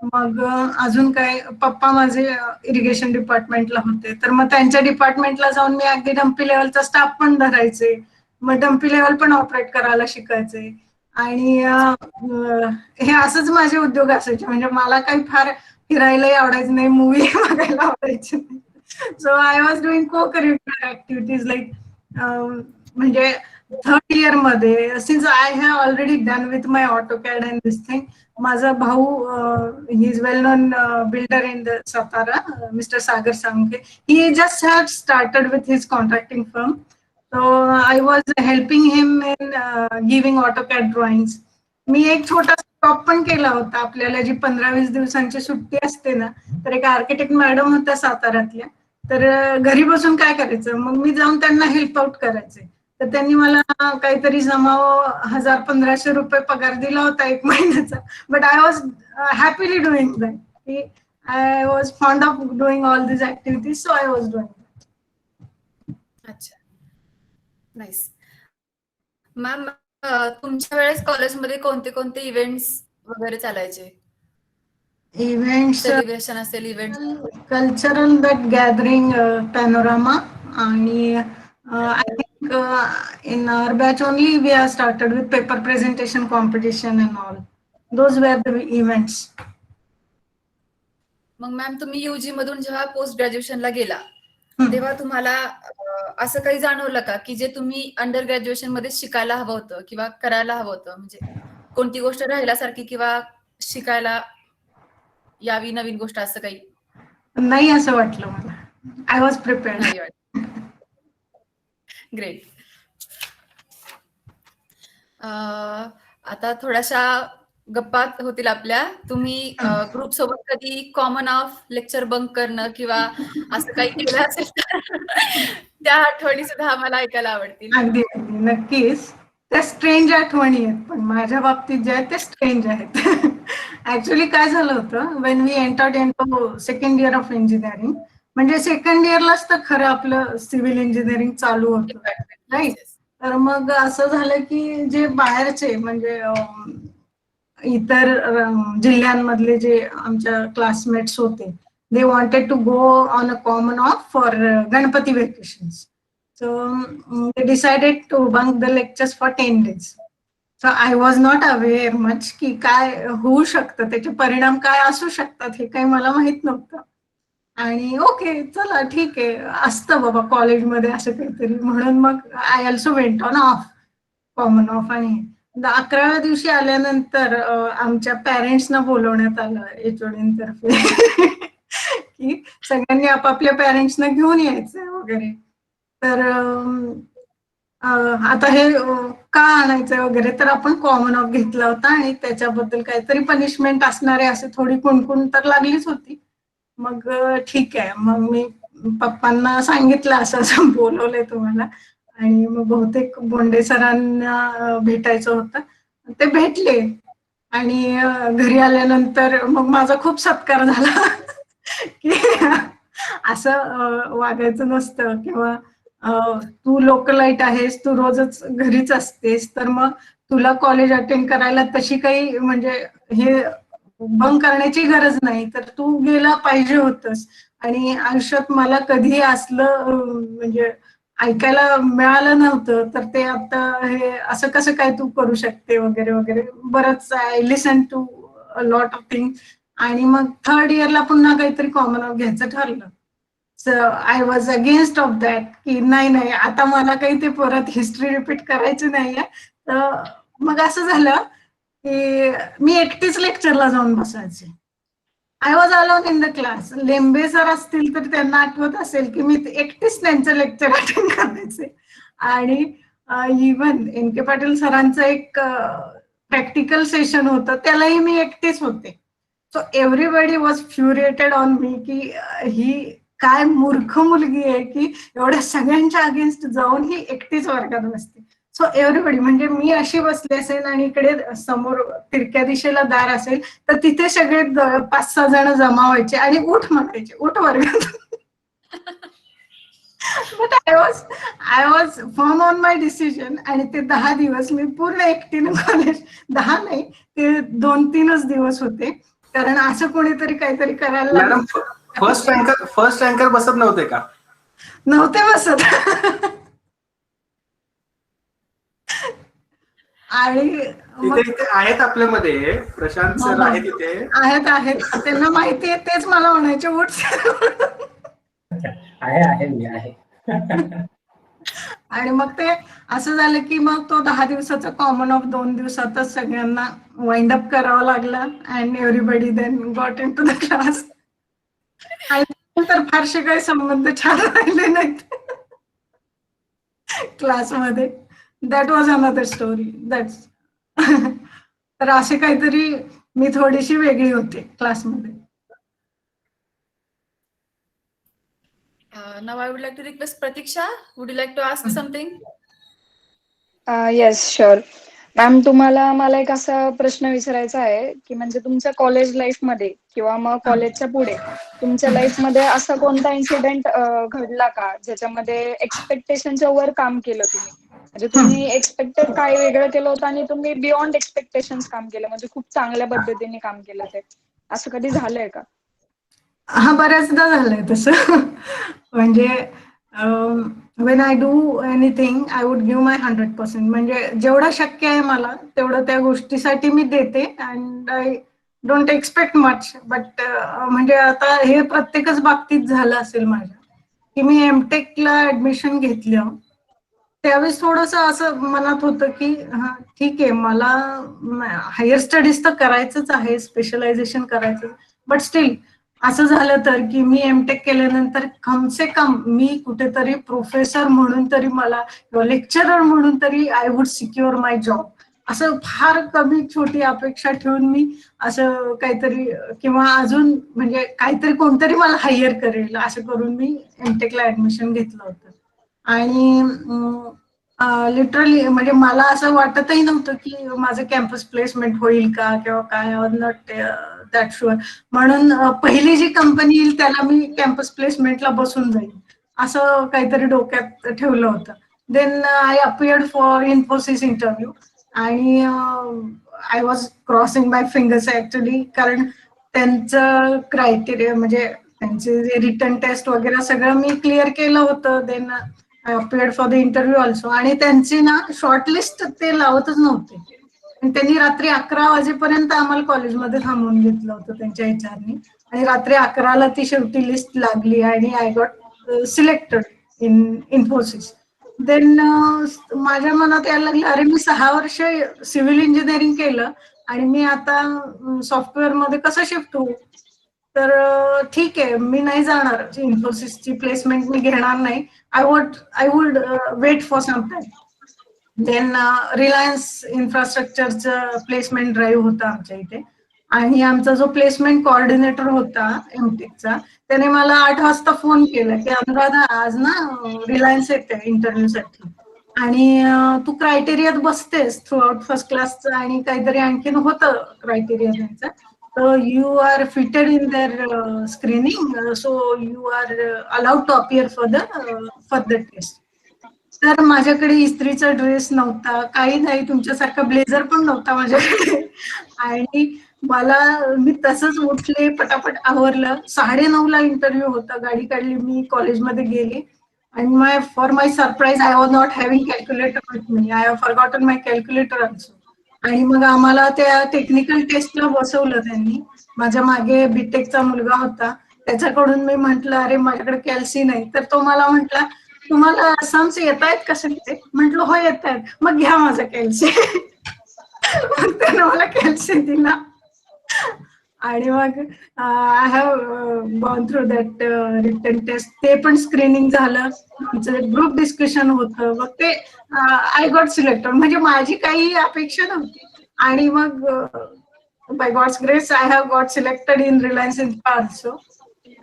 मग अजून काय, पप्पा माझे इरिगेशन डिपार्टमेंटला होते तर मग त्यांच्या डिपार्टमेंटला जाऊन मी अगदी डम्पी लेवलचा स्टाफ पण धरायचे, मग डम्पी लेवल पण ऑपरेट करायला शिकायचे. आणि हे असंच माझे उद्योग असायचे. म्हणजे मला काही फार फिरायलाही आवडायचं नाही, मूवी बघायला आवडायचे नाही. सो आय वॉज डुईंग को करिक्युलर ऍक्टिव्हिटीज लाईक, म्हणजे थर्ड इयर मध्ये, since I have already done with my AutoCAD and this thing. माझा भाऊ, he is well non builder in the Satara, mister Sagar Salunkhe. He just had started with his contracting firm. So I was helping him in giving AutoCAD drawings. मी एक छोटा स्टॉप पण केला होता. आपल्याला जी 15-20 दिवसांची सुट्टी असते ना, तर एक आर्किटेक्ट मॅडम होत्या साताऱ्यातल्या, तर घरी बसून काय करायचं, मग मी जाऊन त्यांना हेल्प आउट करायचे. तर त्यांनी मला काहीतरी जमाव 1000-1500 रुपये पगार दिला होता एक महिन्याचा. But I was happily doing that. I was fond of doing all these activities, so I was doing that. अच्छा, नाईस. मॅम, तुमच्या वेळेस कॉलेजमध्ये कोणते कोणते इव्हेंट्स वगैरे चालायचे? Events, सेलिब्रेशन असेल, event cultural that gathering, panorama, आणि I think in our batch only we have started with paper presentation competition and all. Those were the events. मग मॅम, तुम्ही युजी मधून जेव्हा पोस्ट ग्रॅज्युएशनला गेला तेव्हा तुम्हाला असं काही जाणवलं का की जे तुम्ही अंडर ग्रॅज्युएशन मध्ये शिकायला हवं होतं किंवा करायला हवं होतं? म्हणजे कोणती गोष्ट राहिल्यासारखी किंवा शिकायला यावी नवीन गोष्ट, असं काही? नाही असं वाटलं मला. I was prepared. नाही वाटत. ग्रेट. आता थोड्याशा गप्पा होतील आपल्या. तुम्ही ग्रुप सोबत कधी कॉमन ऑफ लेक्चर बंक करणं किंवा असं काही केलं असेल तर त्या आठवणी सुद्धा आम्हाला ऐकायला आवडतील. अगदी अगदी नक्कीच. त्या स्ट्रेंज आठवणी आहेत, पण माझ्या बाबतीत जे आहेत ते स्ट्रेंज आहेत. ऍक्च्युली काय झालं होतं, when we entered into second year of engineering, म्हणजे सेकंड इयरलाच तर खरं आपलं सिव्हिल इंजिनिअरिंग चालू होतं, राईट? तर मग असं झालं की जे बाहेरचे म्हणजे इतर जिल्ह्यांमधले जे आमच्या क्लासमेट्स होते, they wanted to go on a common off for Ganpati vacations. So they decided to bunk the lectures for 10 days. So I was not aware much की काय होऊ शकतं, त्याचे परिणाम काय असू शकतात हे काही मला माहित नव्हतं. आणि ओके चला ठीक आहे, असतं बाबा कॉलेजमध्ये असं काहीतरी, म्हणून मग I also went on off, common of. आणि 11व्या दिवशी आल्यानंतर आमच्या पॅरेंट्सना बोलवण्यात आलं एचओडीतर्फे की सगळ्यांनी आपापल्या पॅरेंट्सना घेऊन यायचं वगैरे. तर आता हे का आणायचं वगैरे, तर आपण कॉमन ऑफ घेतला होता आणि त्याच्याबद्दल काहीतरी पनिशमेंट असणारे असे थोडी कुणकुण तर लागलीच होती. मग ठीक आहे, मग मी पप्पांना सांगितलं असं असं बोलवलंय तुम्हाला, आणि मग बहुतेक बोंडे सरांना भेटायचं होतं, ते भेटले. आणि घरी आल्यानंतर मग माझा खूप सत्कार झाला की असं वागायचं नसतं, किंवा तू लोकलाईट आहेस, तू रोजच घरीच असतेस, तर मग तुला कॉलेज अटेंड करायला तशी काही म्हणजे हे बंक करण्याची गरज नाही, तर तू गेला पाहिजे होतस. आणि आयुष्यात मला कधी असलं म्हणजे ऐकायला मिळालं नव्हतं, तर ते आता हे असं कसं काय तू करू शकते वगैरे वगैरे, बरंच I listen to lot of thing. आणि मग थर्ड इयरला पुन्हा काहीतरी कॉमन ऑफ घ्यायचं ठरलं. So I was against of that की नाही नाही, आता मला काही ते परत हिस्ट्री रिपीट करायची नाहीये. तर मग असं झालं की मी एकटीच लेक्चरला जाऊन बसायचे. I was alone in the class. Lembe sir असतील तर त्यांना आठवत असेल की मी एकटीच त्यांचं लेक्चर अटेंड करायचे. आणि इवन एन के पाटील सरांचं एक प्रॅक्टिकल सेशन होतं, त्यालाही मी एकटीच होते. So everybody was furiated on me की ही काय मूर्ख मुलगी आहे की एवढ्या सगळ्यांच्या अगेन्स्ट जाऊन ही एकटीच वर्गात बसते. सो एव्हरीबडी, म्हणजे मी अशी बसली असेल आणि इकडे समोर तिरक्या दिशेला दार असेल, तर तिथे सगळे 5-6 जण जमा व्हायचे आणि उठ म्हणायचे, उठ वर्गात. But I was firm on my decision. आणि ते 10 दिवस मी पूर्ण एकटीने कॉलेज, 10 नाही ते 2-3च दिवस होते, कारण असं कोणीतरी काहीतरी करायला मॅडम, फर्स्ट रँकर बसत नव्हते का? नव्हते बसत. आणि इथे आहेत आपल्यामध्ये, प्रशांत सर आहेत इथे. आहेत त्यांना माहिती आहे, तेच मला म्हणायचे उठ. आहे मी आहे. आणि मग ते असं झालं की मग तो 10 दिवसाचा कॉमन ऑफ 2 दिवसातच सगळ्यांना वाइंड अप करावा लागला. And everybody then got in to the class. आणि नंतर फारसे काही संबंध छान राहिले नाहीत क्लासमध्ये. That was another story. That's तर असे काहीतरी मी थोडीशी वेगळी होते क्लासमध्ये. Now I would like to request Pratiksha. Would you like to ask something? Yes sure ma'am. तुम्हाला मला एक असा प्रश्न विचारायचा आहे की म्हणजे तुमच्या कॉलेज लाईफ मध्ये किंवा मग कॉलेजच्या पुढे तुमच्या लाईफ मध्ये असा कोणता इन्सिडेंट घडला का ज्याच्यामध्ये एक्सपेक्टेशनच्या वर काम केलं तुम्ही? म्हणजे तुम्ही एक्सपेक्टेड काय वेगळं केलं होतं आणि तुम्ही बियॉन्ड एक्सपेक्टेशन्स काम केलं, म्हणजे खूप चांगल्या पद्धतीने काम केलं, ते असं कधी झालंय का? हा, बऱ्याचदा झालंय तसं. म्हणजे when I do anything I would give my 100%. म्हणजे जेवढं शक्य आहे मला तेवढं त्या गोष्टीसाठी मी देते. And I don't expect much. But म्हणजे आता हे प्रत्येकच बाबतीत झालं असेल माझ्या, की मी एमटेकला ऍडमिशन घेतलं त्यावेळेस थोडंसं असं मनात होतं की हा ठीक आहे, मला हायर स्टडीज तर करायचंच आहे, स्पेशलायझेशन करायचं, बट स्टील असं झालं तर की मी एमटेक केल्यानंतर कमसे कम मी कुठेतरी प्रोफेसर म्हणून तरी मला, किंवा लेक्चरर म्हणून तरी I would secure my job. असं फार कमी छोटी अपेक्षा ठेवून मी असं काहीतरी, किंवा अजून म्हणजे काहीतरी कोणतरी मला हायर करेल असं करून मी एमटेकला ऍडमिशन घेतलं होतं. आणि लिटरली म्हणजे मला असं वाटतही नव्हतं की माझं कॅम्पस प्लेसमेंट होईल का किंवा काय, नॉट दॅट शुअर. म्हणून पहिली जी कंपनी येईल त्याला मी कॅम्पस प्लेसमेंटला बसून जाईल असं काहीतरी डोक्यात ठेवलं होतं. Then I appeared for Infosys interview. आणि I was crossing my fingers actually, कारण त्यांचं क्रायटेरिया म्हणजे त्यांचे जे रिटर्न टेस्ट वगैरे सगळं मी क्लिअर केलं होतं. Then I appeared for the interview also. आणि त्यांची ना शॉर्टलिस्ट ते लावतच नव्हते. आणि त्यांनी रात्री 11 वाजेपर्यंत आम्हाला कॉलेजमध्ये थांबवून घेतलं होतं त्यांच्या एचआरनी. आणि रात्री 11ला ती शेवटी लिस्ट लागली आणि I got selected in Infosys. Then माझ्या मनात यायला लागलं, अरे मी 6 वर्ष सिव्हिल इंजिनिअरिंग केलं आणि मी आता सॉफ्टवेअर मध्ये कसं शिफ्ट होऊ. तर ठीक आहे, मी नाही जाणार, इन्फोसिसची प्लेसमेंट मी घेणार नाही. I would wait for some time. Then Reliance इन्फ्रास्ट्रक्चरचं प्लेसमेंट ड्राईव्ह होता आमच्या इथे. आणि आमचा जो प्लेसमेंट कोऑर्डिनेटर होता एमटेकचा, त्याने मला 8 वाजता फोन केला की अनुराधा आज ना रिलायन्स येते इंटरव्ह्यू साठी आणि तू क्रायटेरियात बसतेस थ्रू आउट फर्स्ट क्लासचं आणि काहीतरी आणखीन होतं क्रायटेरिया त्यांचं. तर you are fitted in their screening, so you are allowed to appear for the test. तर माझ्याकडे इस्त्रीचा ड्रेस नव्हता, काही नाही, तुमच्यासारखा ब्लेझर पण नव्हता माझ्याकडे. आणि मी तसंच उठले, पटापट आवरलं. 9:30ला इंटरव्ह्यू होता. गाडी काढली, मी कॉलेजमध्ये गेले आणि for my surprise I was not having calculator with me. I have forgotten my calculator also. आणि मग आम्हाला त्या टेक्निकल टेस्टला बसवलं त्यांनी. माझ्या मागे बीटेकचा मुलगा होता, त्याच्याकडून मी म्हंटल अरे माझ्याकडे कॅल्सी नाही. तर तो मला म्हटला तुम्हाला सम्स येत आहेत का सगळे. म्हंटल हो येत आहेत. मग घ्या माझा कॅल्सी. मग त्यानं मला कॅल्सी दिला. आणि मग I have gone through that written test. ते पण स्क्रीनिंग झालं, ग्रुप डिस्कशन होतं. मग ते आय गॉट सिलेक्टेड. म्हणजे माझी काही अपेक्षा नव्हती. आणि मग by God's grace I have got selected in Reliance infra also.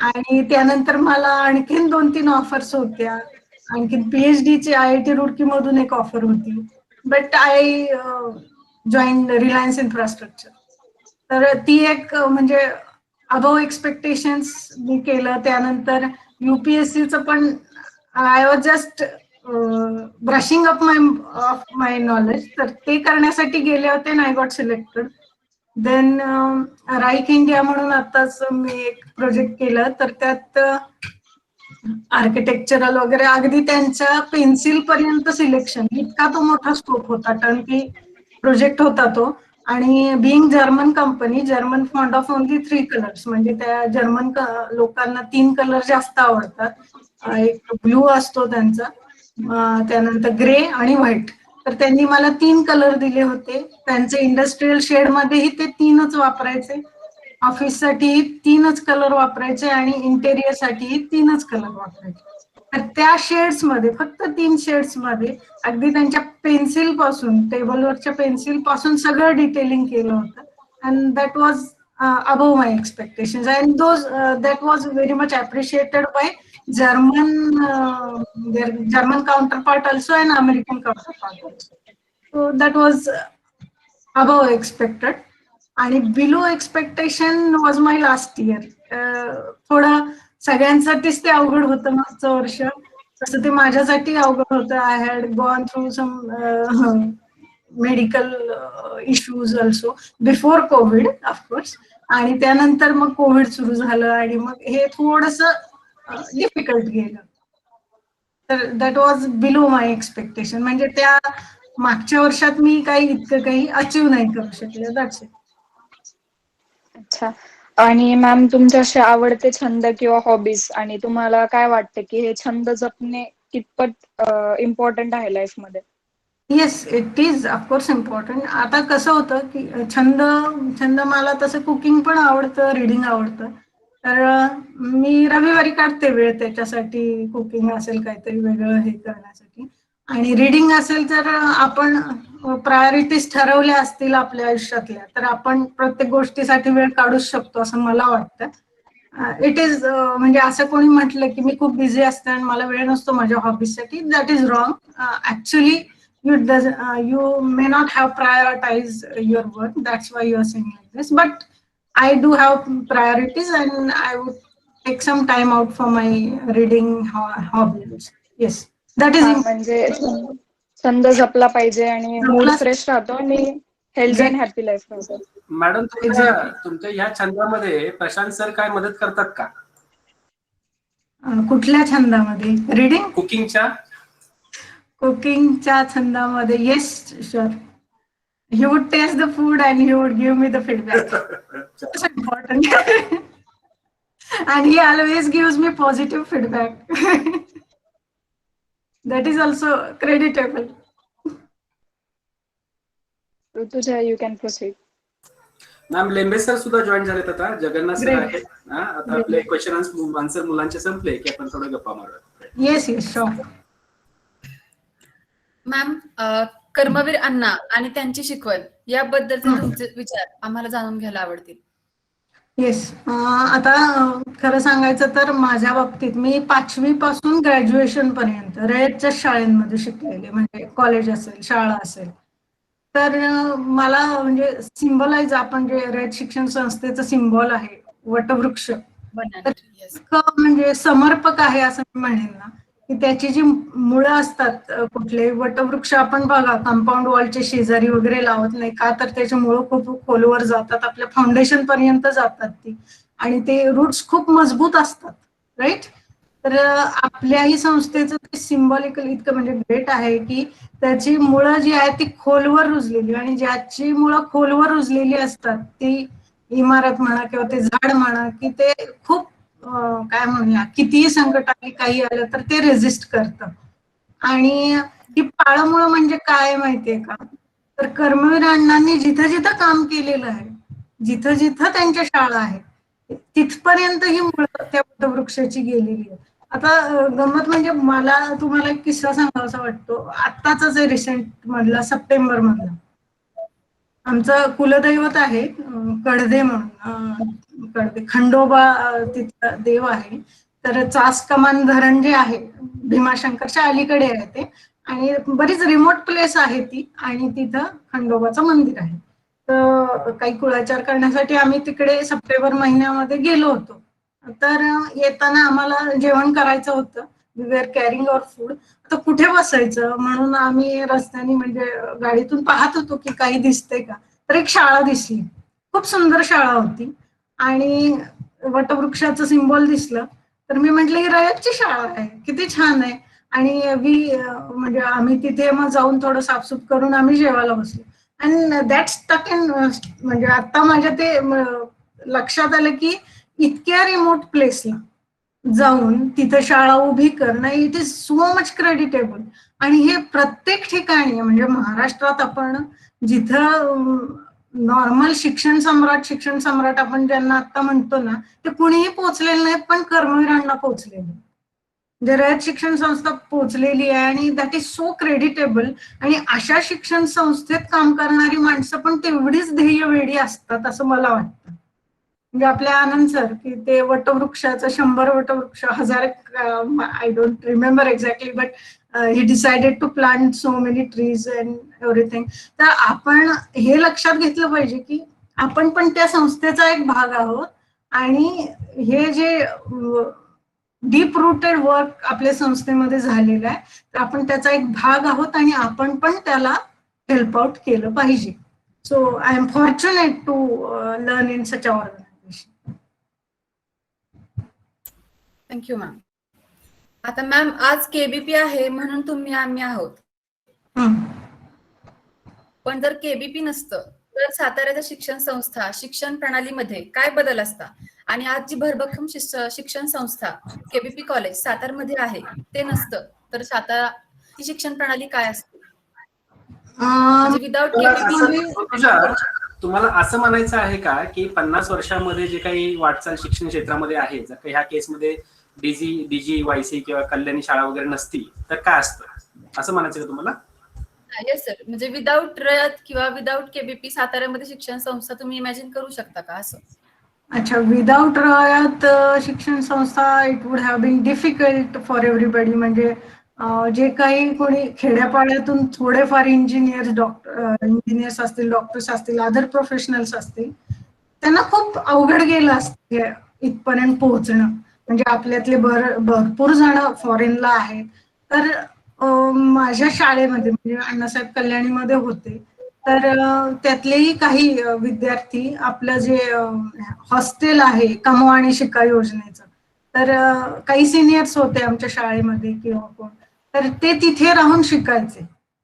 आणि त्यानंतर मला आणखीन 2-3 ऑफर्स होत्या. आणखीन पीएचडीची आयआयटी रुडकी मधून एक ऑफर होती. But I join Reliance infrastructure. तर ती एक म्हणजे अबव एक्सपेक्टेशन्स मी केलं. त्यानंतर युपीएससीचं पण I was just brushing up my knowledge. तर ते करण्यासाठी गेले होते आणि आय गॉट सिलेक्टेड. देन राईक इंडिया म्हणून आताच मी एक प्रोजेक्ट केलं. तर त्यात आर्किटेक्चरल वगैरे अगदी त्यांच्या पेन्सिल पर्यंत सिलेक्शन, इतका तो मोठा स्कोप होता. टर्नकी प्रोजेक्ट होता तो. आणि being German company, German fond of only 3 colours. म्हणजे त्या जर्मन लोकांना 3 कलर जास्त आवडतात. एक ब्लू असतो त्यांचा, त्यानंतर ग्रे आणि व्हाईट. तर त्यांनी मला 3 कलर दिले होते. त्यांचे इंडस्ट्रियल शेड मध्येही ते 3च वापरायचे, ऑफिससाठी 3च कलर वापरायचे आणि इंटेरियर साठी 3च कलर वापरायचे. तर त्या शेड्स मध्ये, फक्त 3 शेड्स मध्ये अगदी त्यांच्या पेन्सिल पासून, टेबलवरच्या पेन्सिल पासून सगळं डिटेलिंग केलं होतं. And that was above my expectations. And that was very much appreciated by German counterpart also and American counterpart also. So that was above expected. आणि below expectation was my last year. थोडं सगळ्यांसाठीच ते अवघड होतं मागचं वर्ष, तसं ते माझ्यासाठी अवघड होतं. I had gone through some medical issues also before covid of course. आणि त्यानंतर मग कोविड सुरू झालं आणि मग हे थोडंसं डिफिकल्ट गेलं. तर that was below my expectation. म्हणजे त्या मागच्या वर्षात मी इतकं काही अचीव नाही करू शकले. That's it. अच्छा. आणि मॅम तुमचे असे आवडते छंद किंवा हॉबीज, आणि तुम्हाला काय वाटतं की हे छंद जपणे कितपत इम्पॉर्टंट आहे लाईफ मध्ये? Yes, it is of course important. आता कसं होतं की छंद मला तसं कुकिंग पण आवडतं, रिडिंग आवडतं. तर मी रविवारी काढते वेळ त्याच्यासाठी, कुकिंग असेल काहीतरी वेगळं हे करण्यासाठी. आणि रिडिंग असेल तर आपण प्रायोरिटीज ठरवल्या असतील आपल्या आयुष्यातल्या, तर आपण प्रत्येक गोष्टीसाठी वेळ काढूच शकतो असं मला वाटतं. इट इज म्हणजे असं कोणी म्हटलं की मी खूप बिझी असते आणि मला वेळ नसतो माझ्या हॉबीजसाठी, that is wrong. Actually you may not have prioritized your work, that's why you are saying like this, but I do have priorities and I would take some time out for my reading hobbies. Yes, that is म्हणजे छंद जपला पाहिजे आणि मूड जपला- फ्रेश राहतो आणि हेल्दी अँड हॅपी लाईफ राहतो. Madam, Exactly. तुमच्या ह्या छंदामध्ये प्रशांत सर काय मदत करतात का? कुठल्या छंदामध्ये? रिडिंग? कुकिंगच्या? कुकिंगच्या छंदामध्ये yes sure. He would taste the food and he would give me the feedback. That's important. And he always gives me positive feedback. That is also creditable. Rutuja, you can proceed. Ma'am Lembe sir सुद्धा जॉईन झालेत आता. Jagannath sir Great. आहेत. आता आपले क्वेश्चन आन्सर मुलांचे संपले की आपण थोडं गप्पा मारूया. Yes, sure. मॅम, कर्मवीर अण्णा आणि त्यांची शिकवण याबद्दलचे तुमचे विचार आम्हाला जाणून घ्यायला आवडतील. येस. आता खरं सांगायचं तर माझ्या बाबतीत मी 5वी पासून ग्रॅज्युएशन पर्यंत रयतच्या शाळेमध्ये शिकलेले, म्हणजे कॉलेज असेल, शाळा असेल. तर मला म्हणजे सिम्बॉलाइज, आपण जे रयत शिक्षण संस्थेचं सिम्बॉल आहे वटवृक्ष, Banana tree, yes. म्हणजे समर्पक आहे असं मी म्हणेन ना, की त्याची जी मुळं असतात, कुठले वटवृक्ष आपण बघा कंपाऊंड वॉलच्या शेजारी वगैरे लावत नाही का, तर त्याची मुळं खूप खोलवर जातात, आपल्या फाउंडेशन पर्यंत जातात ती, आणि ते रूट्स खूप मजबूत असतात, राईट. तर आपल्याही संस्थेचं ते सिम्बॉलिकल इतकं म्हणजे ग्रेट आहे की त्याची मुळं जी आहेत ती खोलवर रुजलेली, आणि ज्याची मुळं खोलवर रुजलेली असतात ती इमारत म्हणा किंवा ते झाड म्हणा, की ते खूप काय म्हणूया, कितीही संकट आली काही आलं तर ते रेजिस्ट करतं. आणि ही पाळमुळं म्हणजे काय माहितीये का, तर कर्मवीर अण्णांनी जिथं जिथं काम केलेलं आहे, जिथं जिथं त्यांच्या शाळा आहेत, तिथपर्यंत ही मुळं त्या वटवृक्षाची गेलेली आहे. आता गंमत म्हणजे मला तुम्हाला एक किस्सा सांगावासा वाटतो, आत्ताचाच आहे रिसेंट मधला, सप्टेंबर मधला. आमचं कुलदैवत आहे कडदे म्हणून, कडदे खंडोबा तिथं देव आहे. तर चास कमान धरण जे आहे भीमाशंकरच्या अलीकडे आहे ते, आणि बरीच रिमोट प्लेस आहे ती, आणि तिथं खंडोबाचं मंदिर आहे. तर काही कुळाचार करण्यासाठी आम्ही तिकडे सप्टेंबर महिन्यामध्ये गेलो होतो. तर येताना आम्हाला जेवण करायचं होतं, we are carrying our food. तर कुठे बसायचं म्हणून आम्ही रस्त्याने म्हणजे गाडीतून पाहत होतो की काही दिसतंय का, तर एक शाळा दिसली, खूप सुंदर शाळा होती, आणि वटवृक्षाचं सिम्बॉल दिसलं. तर मी म्हटलं ही रयतची शाळा आहे, किती छान आहे. आणि म्हणजे आम्ही तिथे मग जाऊन थोडं साफसूफ करून आम्ही जेवायला बसलो. अँड दॅट स्टक इन, म्हणजे आता माझ्या ते लक्षात आलं की इतक्या रिमोट प्लेसला जाऊन तिथं शाळा उभी करणं, it is so much creditable. आणि हे प्रत्येक ठिकाणी, म्हणजे महाराष्ट्रात आपण जिथं नॉर्मल शिक्षण सम्राट आपण ज्यांना आता म्हणतो ना, ते कुणीही पोहोचलेले नाहीत, पण कर्मवीरांना पोहोचलेले, म्हणजे रयत शिक्षण संस्था पोहोचलेली आहे, आणि दॅट इज सो क्रेडिटेबल. आणि अशा शिक्षण संस्थेत काम करणारी माणसं पण तेवढीच ध्येयवेडी असतात असं मला वाटतं. म्हणजे आपले आनंद सर की ते वटवृक्षाचं 100 वटवृक्ष, 1000, I don't remember exactly, but he decided to plant so many trees and everything. तर आपण हे लक्षात घेतलं पाहिजे की आपण पण त्या संस्थेचा एक भाग आहोत, आणि हे जे डीप रूटेड वर्क आपल्या संस्थेमध्ये झालेलं आहे, तर आपण त्याचा एक भाग आहोत, आणि आपण पण त्याला हेल्प आउट केलं पाहिजे. So I am fortunate to learn in such a organization. Thank you ma'am. आता मॅम, आज केबीपी आहे म्हणून आम्ही आहोत, पण जर केबीपी नसतं तर साताऱ्याच्या शिक्षण संस्था शिक्षण प्रणालीमध्ये काय बदल असता, आणि आज जी भरभक्कम शिक्षण संस्था केबीपी कॉलेज सातारमध्ये आहे ते नसतं तर साताराची शिक्षण प्रणाली काय असते, म्हणजे विदाउट केबीपी. तुम्हाला असं म्हणायचं आहे का की 50 वर्षामध्ये जे काही वाटचाल शिक्षण क्षेत्रामध्ये आहे, जर काही ह्या केसमध्ये डीजी वायसी किंवा कल्याणी शाळा वगैरे नसती तर काय असतं, असं म्हणायचं का तुम्हाला? येस सर, म्हणजे विदाउट रयत किंवा विदाउट केबीपी साताऱ्यामध्ये शिक्षण संस्था तुम्ही इमॅजिन करू शकता का असं? अच्छा, without Rayat Shikshan Sanstha, it would have been difficult for everybody. म्हणजे जे काही कोणी खेड्यापाड्यातून थोडेफार इंजिनियर्स असतील, डॉक्टर्स असतील, अदर प्रोफेशनल्स असतील, त्यांना खूप अवघड गेलं असतं इथपर्यंत पोहोचणं. म्हणजे आपल्यातले भरपूर जण फॉरेनला आहेत. तर माझ्या शाळेमध्ये म्हणजे अण्णासाहेब कल्याणीमध्ये होते, तर त्यातलेही काही विद्यार्थी आपलं जे हॉस्टेल आहे कमवा आणि शिका योजनेचं, तर काही सिनियर्स होते आमच्या शाळेमध्ये किंवा कोण, तर ते तिथे राहून शिकायचे.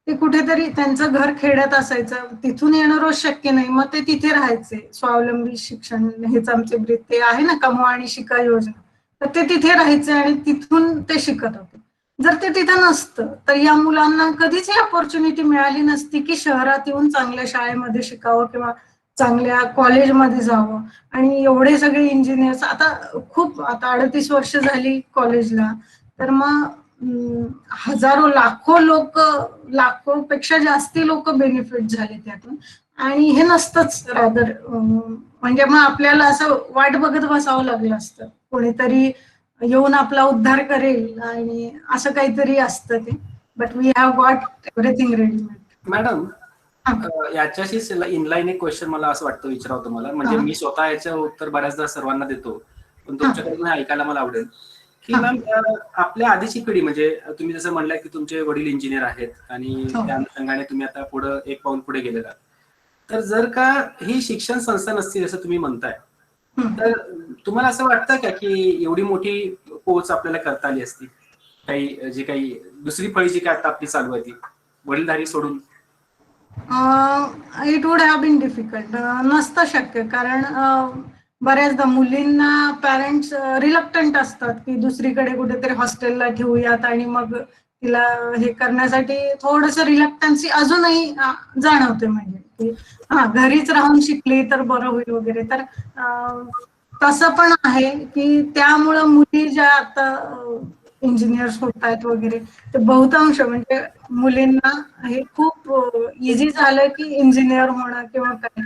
ते कुठेतरी त्यांचं घर खेड्यात असायचं, तिथून येणं रोज शक्य नाही, मग ते तिथे राहायचे. स्वावलंबी शिक्षण हेच आमचे ते आहे ना, कमवा आणि शिका योजना, तर ते तिथे राहायचे आणि तिथून ते शिकत होते. जर ते तिथं नसतं तर या मुलांना कधीच ही अपॉर्च्युनिटी मिळाली नसती की शहरात येऊन चांगल्या शाळेमध्ये शिकावं किंवा चांगल्या कॉलेजमध्ये जावं. आणि एवढे सगळे इंजिनियर्स आता 38 वर्ष झाली कॉलेजला, तर मग हजारो लाखो लोक, लाखोपेक्षा जास्ती लोक बेनिफिट झाले त्यातून. आणि हे नसतंच रादर, म्हणजे मग आपल्याला असं वाट बघत बसावं लागलं असतं, कोणीतरी येऊन आपला उद्धार करेल आणि असं काहीतरी असतं ते. But we have got everything readymade. Madam, याच्याशीच इनलाईन एक क्वेश्चन मला असं वाटतं विचारावं तुम्हाला, म्हणजे मी स्वतः याचं उत्तर बऱ्याचदा सर्वांना देतो, पण तुमच्याकडून ऐकायला मला आवडेल की मॅम, आपल्या आधीची पिढी, म्हणजे तुम्ही जसं म्हणलाय की तुमचे वडील इंजिनियर आहेत आणि त्या अनुषंगाने तुम्ही आता पुढे एक पाऊल पुढे गेलेला, तर जर का ही शिक्षण संस्था नसती जसं तुम्ही म्हणताय, तर तुम्हाला असं वाटतं का की एवढी मोठी पोच आपल्याला करता आली असती? काही जी काही दुसरी फळी जी काय आता आपली चालू आहे ती वडीलधारी सोडून? It would have been difficult. नसतं शक्य, कारण बऱ्याचदा मुलींना पॅरेंट्स रिलक्टंट असतात की दुसरीकडे कुठेतरी हॉस्टेलला ठेवूयात, आणि मग तिला हे करण्यासाठी थोडस रिलक्टन्सी अजूनही जाणवते, म्हणजे की घरीच राहून शिकली तर बरं होईल वगैरे. तर तसं पण आहे की त्यामुळं मुली ज्या आता इंजिनियर्स होत आहेत वगैरे, ते बहुतांश म्हणजे मुलींना हे खूप इझी झालं की इंजिनियर होणं किंवा काय.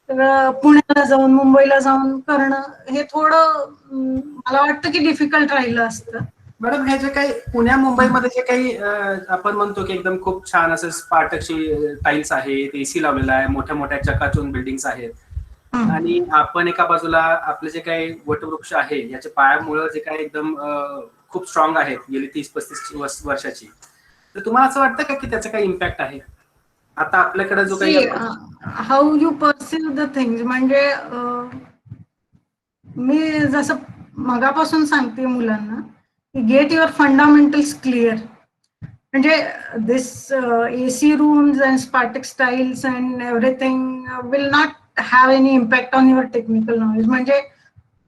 तर पुण्याला जाऊन, मुंबईला जाऊन करणं हे थोडं मला वाटतं की डिफिकल्ट राहिलं असतं. मॅडम, हे जे काही पुण्या मुंबईमध्ये जे काही आपण म्हणतो की एकदम खूप छान असं स्पार्टकची टाईल्स आहेत, एसी लावलेला आहे, मोठ्या मोठ्या चकाचून बिल्डिंग्स आहेत, आणि आपण एका बाजूला आपले जे काही वटवृक्ष आहे याच्या पायामुळे जे काही एकदम खूप स्ट्रॉंग आहेत गेली 30-35 वर्षाची, तर तुम्हाला असं वाटतं का की त्याचा काही इम्पॅक्ट आहे आता आपल्याकडे जो काही? How you perceive the things, म्हणजे मी जसं मगापासून सांगते मुलांना की गेट युअर फंडामेंटल्स क्लिअर. म्हणजे this AC rooms and spartan styles and everything will not have any impact on your technical knowledge. म्हणजे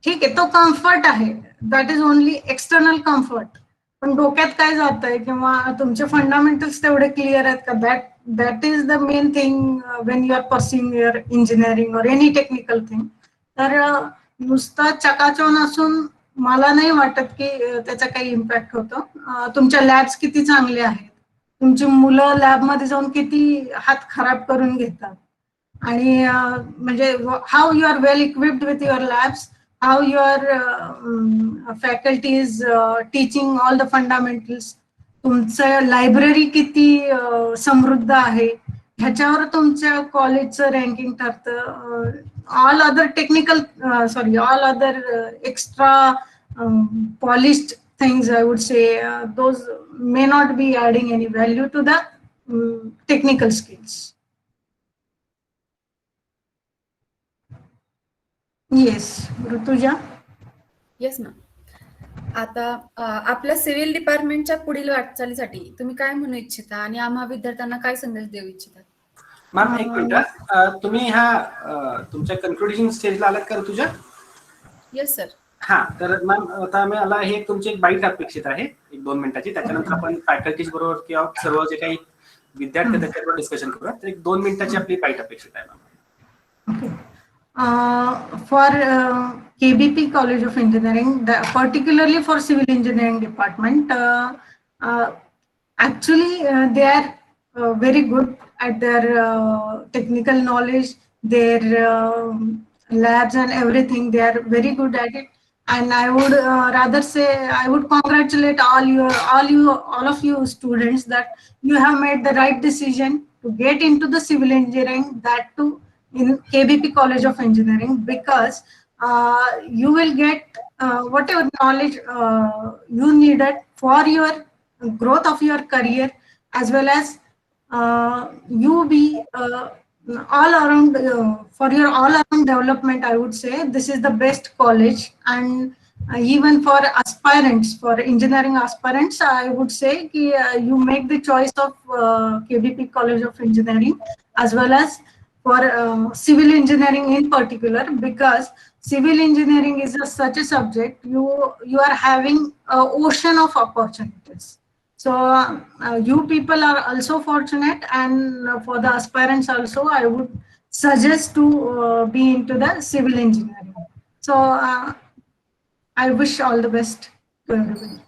ठीक आहे, तो कम्फर्ट आहे, that is only external comfort, पण डोक्यात काय जातंय किंवा तुमचे फंडामेंटल्स तेवढे क्लिअर आहेत का, that is the main thing when you are pursuing your engineering और एनी टेक्निकल थिंग. तर नुसतं चकाचौंध असून मला नाही वाटत की त्याचा काही इम्पॅक्ट होतो. तुमच्या लॅब्स किती चांगले आहेत, तुमची मुलं लॅबमध्ये जाऊन किती हात खराब करून घेतात, आणि म्हणजे how you are well equipped with your labs, how your faculty is teaching all the fundamentals, तुमचं लायब्ररी किती समृद्ध आहे ह्याच्यावर तुमच्या कॉलेजचं रँकिंग ठरतं. All other technical all other extra polished things, I would say, those may not be adding any value to the technical skills. Yes, Rutuja. Yes ma'am. आता आपल्या सिव्हिल डिपार्टमेंटच्या पुढील वाटचालीसाठी तुम्ही काय म्हणू इच्छिता आणि आम्हा विद्यार्थ्यांना काय संदेश देऊ इच्छिता? मॅम, एक मिनिट, तुम्ही तुमच्या कन्क्लुडिंग स्टेजला आलात का ऋतुजा? Yes sir. हा, तर मॅम आता मला हे तुमची एक बाईट अपेक्षित आहे 1-2 मिनिटाची, त्याच्यानंतर आपण फॅकल्टीज बरोबर किंवा सर्व जे काही विद्यार्थी त्याच्याबरोबर डिस्कशन करूया. तर 1-2 मिनिटाची आपली बाईट अपेक्षित आहे ma'am. For KBP College of Engineering, particularly for Civil Engineering Department, actually they are very good at their technical knowledge, their labs and everything. They are very good at it, and I would rather say I would congratulate all of you students that you have made the right decision to get into the civil engineering, that too in KBP College of Engineering, because you will get whatever knowledge you needed for your growth of your career, as well as you be all around for your all around development. I would say this is the best college, and even for aspirants, for engineering aspirants, I would say you make the choice of KBP College of Engineering, as well as for civil engineering in particular, because civil engineering is such a subject, you are having an ocean of opportunities. So you people are also fortunate, and for the aspirants also, I would suggest to be into the civil engineering. So I wish all the best to everybody.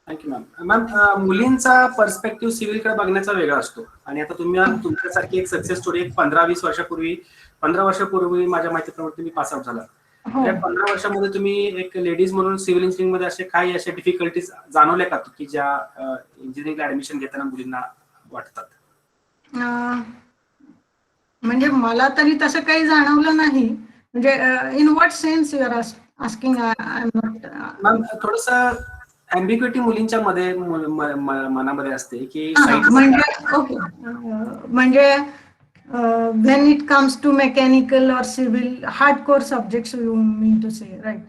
Thank you ma'am. मुलींचा पर्स्पेक्टिव्ह सिव्हिलकडे बघण्याचा वेगळा असतो, आणि आता तुमच्यासारखी एक सक्सेस स्टोरी 15 वर्षापूर्वी माझ्या माहितीप्रमाणे तुम्ही पास आउट झाला. त्या 15 वर्षामध्ये तुम्ही एक लेडीज म्हणून सिव्हिल इंजिनिअरिंग मध्ये अशा डिफिकल्टीज जाणवल्या का, की ज्या इंजिनिअरिंगला ऍडमिशन घेताना मुलींना वाटतात? म्हणजे मला तरी तसं काही जाणवलं नाही. म्हणजे in what sense you are asking? Ma'am थोडस अँबिग्युटी मुलींच्या मध्ये मनामध्ये असते की म्हणजे ओके, म्हणजे when it comes to mechanical or civil hardcore subjects, you mean to say, right?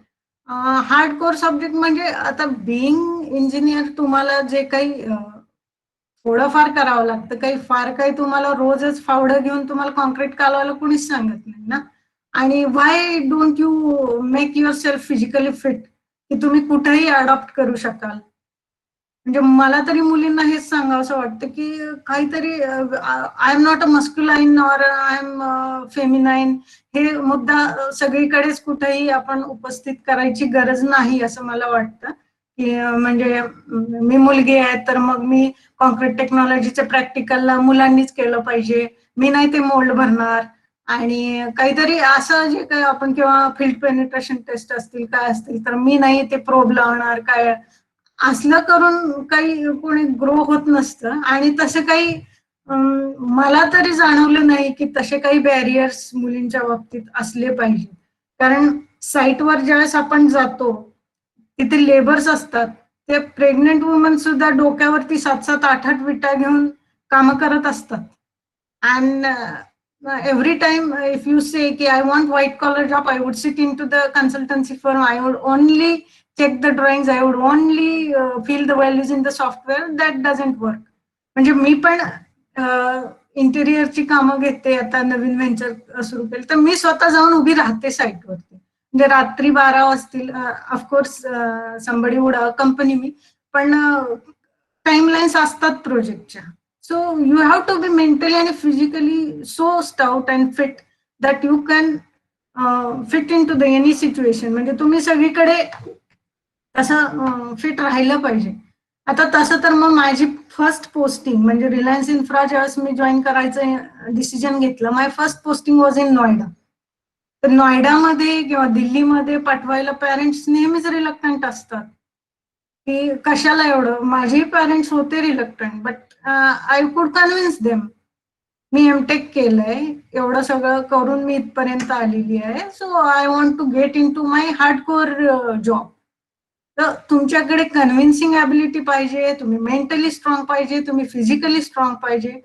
Hardcore subject म्हणजे आता being engineer तुम्हाला जे काही थोडंफार करावं लागतं, काही फार काही तुम्हाला रोजच फावडं घेऊन तुम्हाला कॉन्क्रीट कालवायला कोणीच सांगत नाही ना. आणि why don't you make yourself physically fit, की तुम्ही कुठेही अडॉप्ट करू शकाल. म्हणजे मला तरी मुलींना हेच सांगावं वाटतं की काहीतरी I am not a masculine or I am feminine, हे मुद्दा सगळीकडेच कुठेही आपण उपस्थित करायची गरज नाही असं मला वाटतं. की म्हणजे मी मुलगी आहे तर मग मी कॉन्क्रीट टेक्नॉलॉजीच्या प्रॅक्टिकलला मुलांनीच केलं पाहिजे, मी नाही ते मोल्ड भरणार. आणि काहीतरी असं जे काय आपण किंवा फील्ड पेनिट्रेशन टेस्ट असतील काय असतील तर मी नाही ते प्रोब लावणार, काय असलं करून काही कोणी ग्रो होत नसतं. आणि तसं काही मला तरी जाणवलं नाही की तसे काही बॅरियर्स मुलींच्या बाबतीत असले पाहिजे. कारण साईटवर ज्यावेळेस आपण जातो तिथे लेबर्स असतात, ते प्रेग्नेंट वुमन सुद्धा डोक्यावरती 7-7, 8-8 विटा घेऊन काम करत असतात. And every time if you say ki I want white collar job, I would sit into the consultancy firm, I would only check the drawings, I would only feel the values in the software. That doesn't work. म्हणजे मी पण इंटेरियरची कामं घेते, आता नवीन व्हेंचर सुरू केलं तर मी स्वतः जाऊन उभी राहते साईटवरती. म्हणजे रात्री 12 वाजतील, ऑफकोर्स समबडी वुड कंपनी मी, पण टाइमलाईन्स असतात प्रोजेक्टच्या. So you have to be mentally and physically so stout and fit that you can fit into the any situation. म्हणजे तुम्ही सगळीकडे तसं फिट राहिलं पाहिजे. आता तसं तर मग माझी फर्स्ट पोस्टिंग म्हणजे रिलायन्स इन्फ्रा ज्यावेळेस मी जॉईन करायचं डिसिजन घेतलं, my first posting was in Noida. तर नोएडामध्ये किंवा दिल्लीमध्ये पाठवायला पॅरेंट्स नेहमीच रिलक्टंट असतात की कशाला एवढं. माझे पॅरेंट्स होते reluctant, but I could convince them. मी एमटेक केलंय, एवढं सगळं करून मी इथपर्यंत आलेली आहे. So I want to get in to my hardcore job. तर तुमच्याकडे कन्व्हिन्सिंग ॲबिलिटी पाहिजे, तुम्ही मेंटली स्ट्रॉंग पाहिजे, तुम्ही फिजिकली स्ट्रॉंग पाहिजे.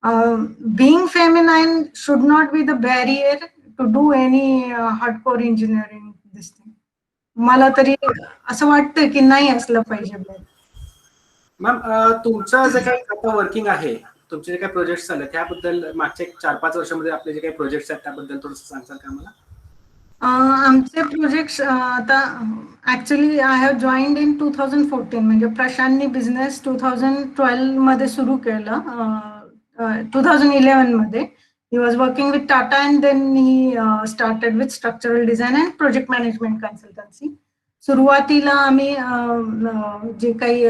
Being feminine should not be the barrier to do any hardcore engineering this thing. मला तरी असं वाटतं की नाही असलं पाहिजे. मॅम तुमचं जे काही आता वर्किंग आहे, तुमचे जे काही प्रोजेक्ट्स आले त्याबद्दल मागच्या 4-5 वर्षामध्ये आपले जे काही प्रोजेक्ट्स आहेत त्याबद्दल थोडंसं सांगताल का मला? आमचे प्रोजेक्ट्स आता actually I have joined in 2014. म्हणजे प्रशांतनी बिझनेस 2012 मध्ये सुरू केलं. 2011 मध्ये he was working with Tata and then he started with structural design and project management consultancy. सुरुवातीला आम्ही जे काही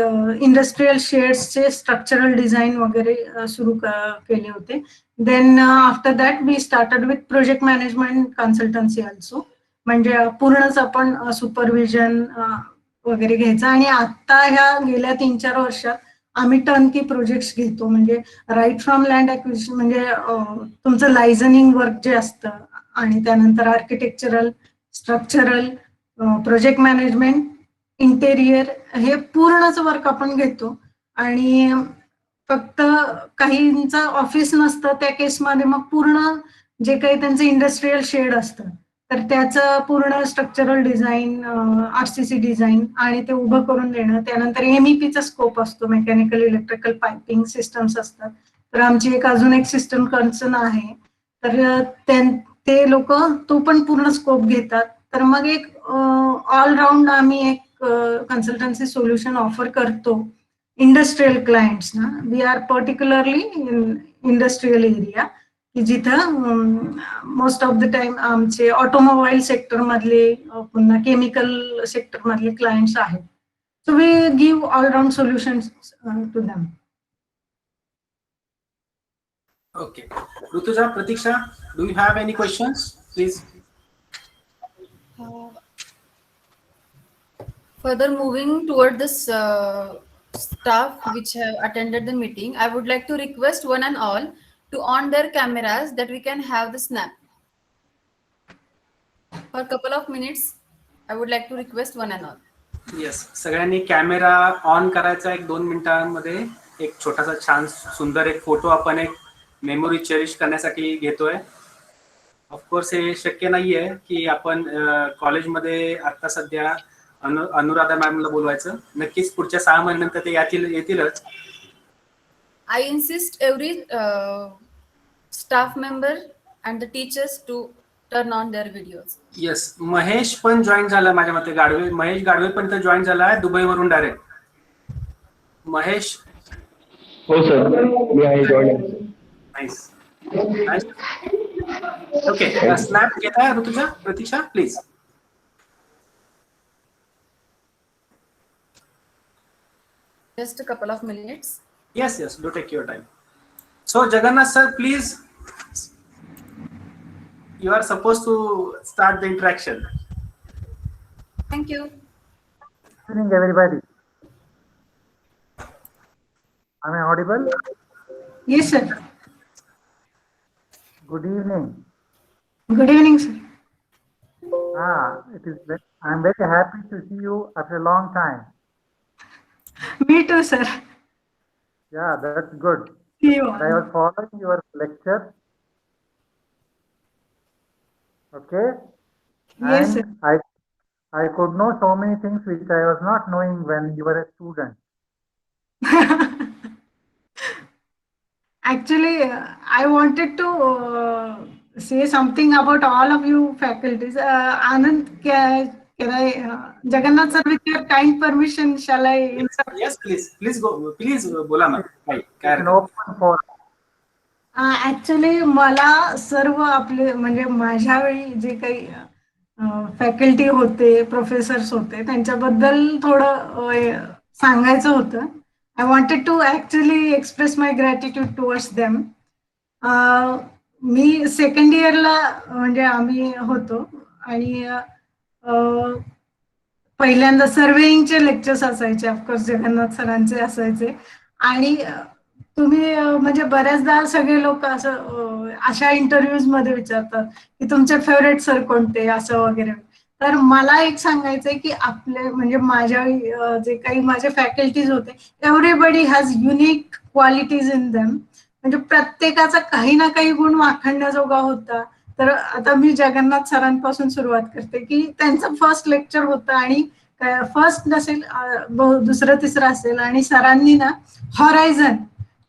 इंडस्ट्रियल शेड्सचे स्ट्रक्चरल डिझाईन वगैरे सुरू केले होते. Then after that we started with project management consultancy also. म्हणजे पूर्णच आपण सुपरविजन वगैरे घ्यायचं. आणि आता ह्या गेल्या 3-4 वर्षात आम्ही टर्नकी प्रोजेक्ट्स घेतो. म्हणजे राईट फ्रॉम लँड ॲक्विजिशन, म्हणजे तुमचं लायझनिंग वर्क जे असतं, आणि त्यानंतर architectural, structural, project management, interior, हे पूर्णच वर्क आपण घेतो. आणि फक्त काहींचं ऑफिस नसतं त्या केसमध्ये मग पूर्ण जे काही त्यांचं इंडस्ट्रियल शेड असतं तर त्याचं पूर्ण स्ट्रक्चरल डिझाईन, आरसीसी डिझाईन आणि ते उभं करून देणं. त्यानंतर MEPचा स्कोप असतो, मेकॅनिकल इलेक्ट्रिकल पायपिंग सिस्टम्स असतात. तर आमची अजून एक सिस्टम कन्सर्न आहे. तर ते लोक तो पण पूर्ण स्कोप घेतात. तर मग एक ऑलराऊंड आम्ही एक कन्सल्टन्सी सोल्युशन ऑफर करतो इंडस्ट्रियल क्लायंट्सना. We are particularly in industrial area, की जिथं मोस्ट ऑफ द टाइम आमचे ऑटोमोबाईल सेक्टर मधले, पुन्हा केमिकल सेक्टर मधले क्लायंट्स आहेत. So we give allround solutions to them. Okay. Rutuja, Pratiksha, do you have any questions? Please. Further moving toward this staff which have attended the meeting, I would like to request one and all to on their cameras that we can have the snap. For a couple of minutes, I would like to request one and all. Yes. सगळ्यांनी कॅमेरा ऑन करायचा. 1-2 मिनिटांमध्ये एक छोटासा छान सुंदर एक फोटो आपण एक मेमोरी चेरिश करण्यासाठी घेतोय. ऑफकोर्स हे शक्य नाहीये की आपण कॉलेजमध्ये आता सध्या अनुराधा मॅमला बोलवायचं. नक्कीच पुढच्या 6 महिन्यानंतर ते येतीलच. I insist every staff member and the teachers to turn on their videos. Yes. Mahesh पण जॉईन झाला माझ्या मते. महेश गाडवे पण इथं जॉईन झाला आहे दुबईवरून डायरेक्ट. महेश. हो सर, मी आहे जॉईन. नाईस. ओके. स्नॅप घेताय ऋतुजा? प्रतीक्षा please. Just a couple of minutes. Yes, do take your time. So Jagannath sir, please, you are supposed to start the interaction. Thank you. Good evening, everybody. Am I audible? Yes, sir. Good evening. Good evening, sir. I'm very happy to see you after a long time. Me too, sir. Yeah, that's good. See you. I was following your lecture. Okay. Yes, sir. And I could know so many things which I was not knowing when you were a student. Actually, I wanted to say something about all of you faculties. Anand, can I, Jagannath sir, with your kind permission, shall I interrupt? Yes, please go. Please बोला ना. काय An open for. ऍक्च्युली मला सर्व आपले म्हणजे माझ्या वेळी जे काही फॅकल्टी होते, प्रोफेसर्स होते, त्यांच्याबद्दल थोडं सांगायचं होतं. I wanted to actually express my gratitude towards them. मी सेकंड इयरला म्हणजे आम्ही होतो आणि पहिल्यांदा सर्वेइंगचे लेक्चर्स असायचे, ऑफकोर्स जगन्नाथ सरांचे असायचे. आणि तुम्ही म्हणजे बऱ्याचदा सगळे लोक असं अशा इंटरव्ह्यूज मध्ये विचारतात की तुमचे फेवरेट सर कोणते, असं वगैरे. तर मला एक सांगायचंय की आपले म्हणजे माझ्या जे काही माझे फॅकल्टीज होते, everybody has unique qualities in them. म्हणजे प्रत्येकाचा काही ना काही गुण वाखाणण्याजोगा होता. तर आता मी जगन्नाथ सरांपासून सुरुवात करते की त्यांचं फर्स्ट लेक्चर होतं आणि फर्स्ट नसेल, दुसरं तिसरं असेल, आणि सरांनी ना हॉरायझन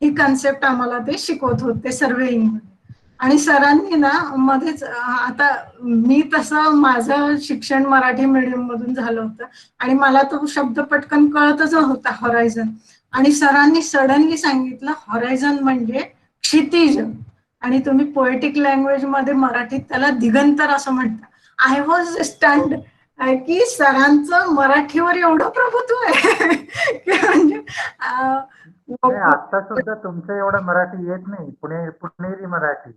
ही कन्सेप्ट आम्हाला ते शिकवत होते सर्वेइंग मध्ये. आणि सरांनी ना मध्येच, आता मी तसं माझं शिक्षण मराठी मीडियम मधून झालं होतं आणि मला तो शब्द पटकन कळतच होता हॉरायझन. आणि सरांनी सडनली सांगितलं हॉरायझन म्हणजे क्षितिज, आणि तुम्ही पोएटिक लँग्वेज मध्ये मराठीत त्याला दिगंतर असं म्हणता. आय वॉज स्टंड की सरांचं मराठीवर एवढं प्रभुत्व आहे की म्हणजे आता सुद्धा तुमचं एवढं मराठी येत नाही, पुणेरी मराठी.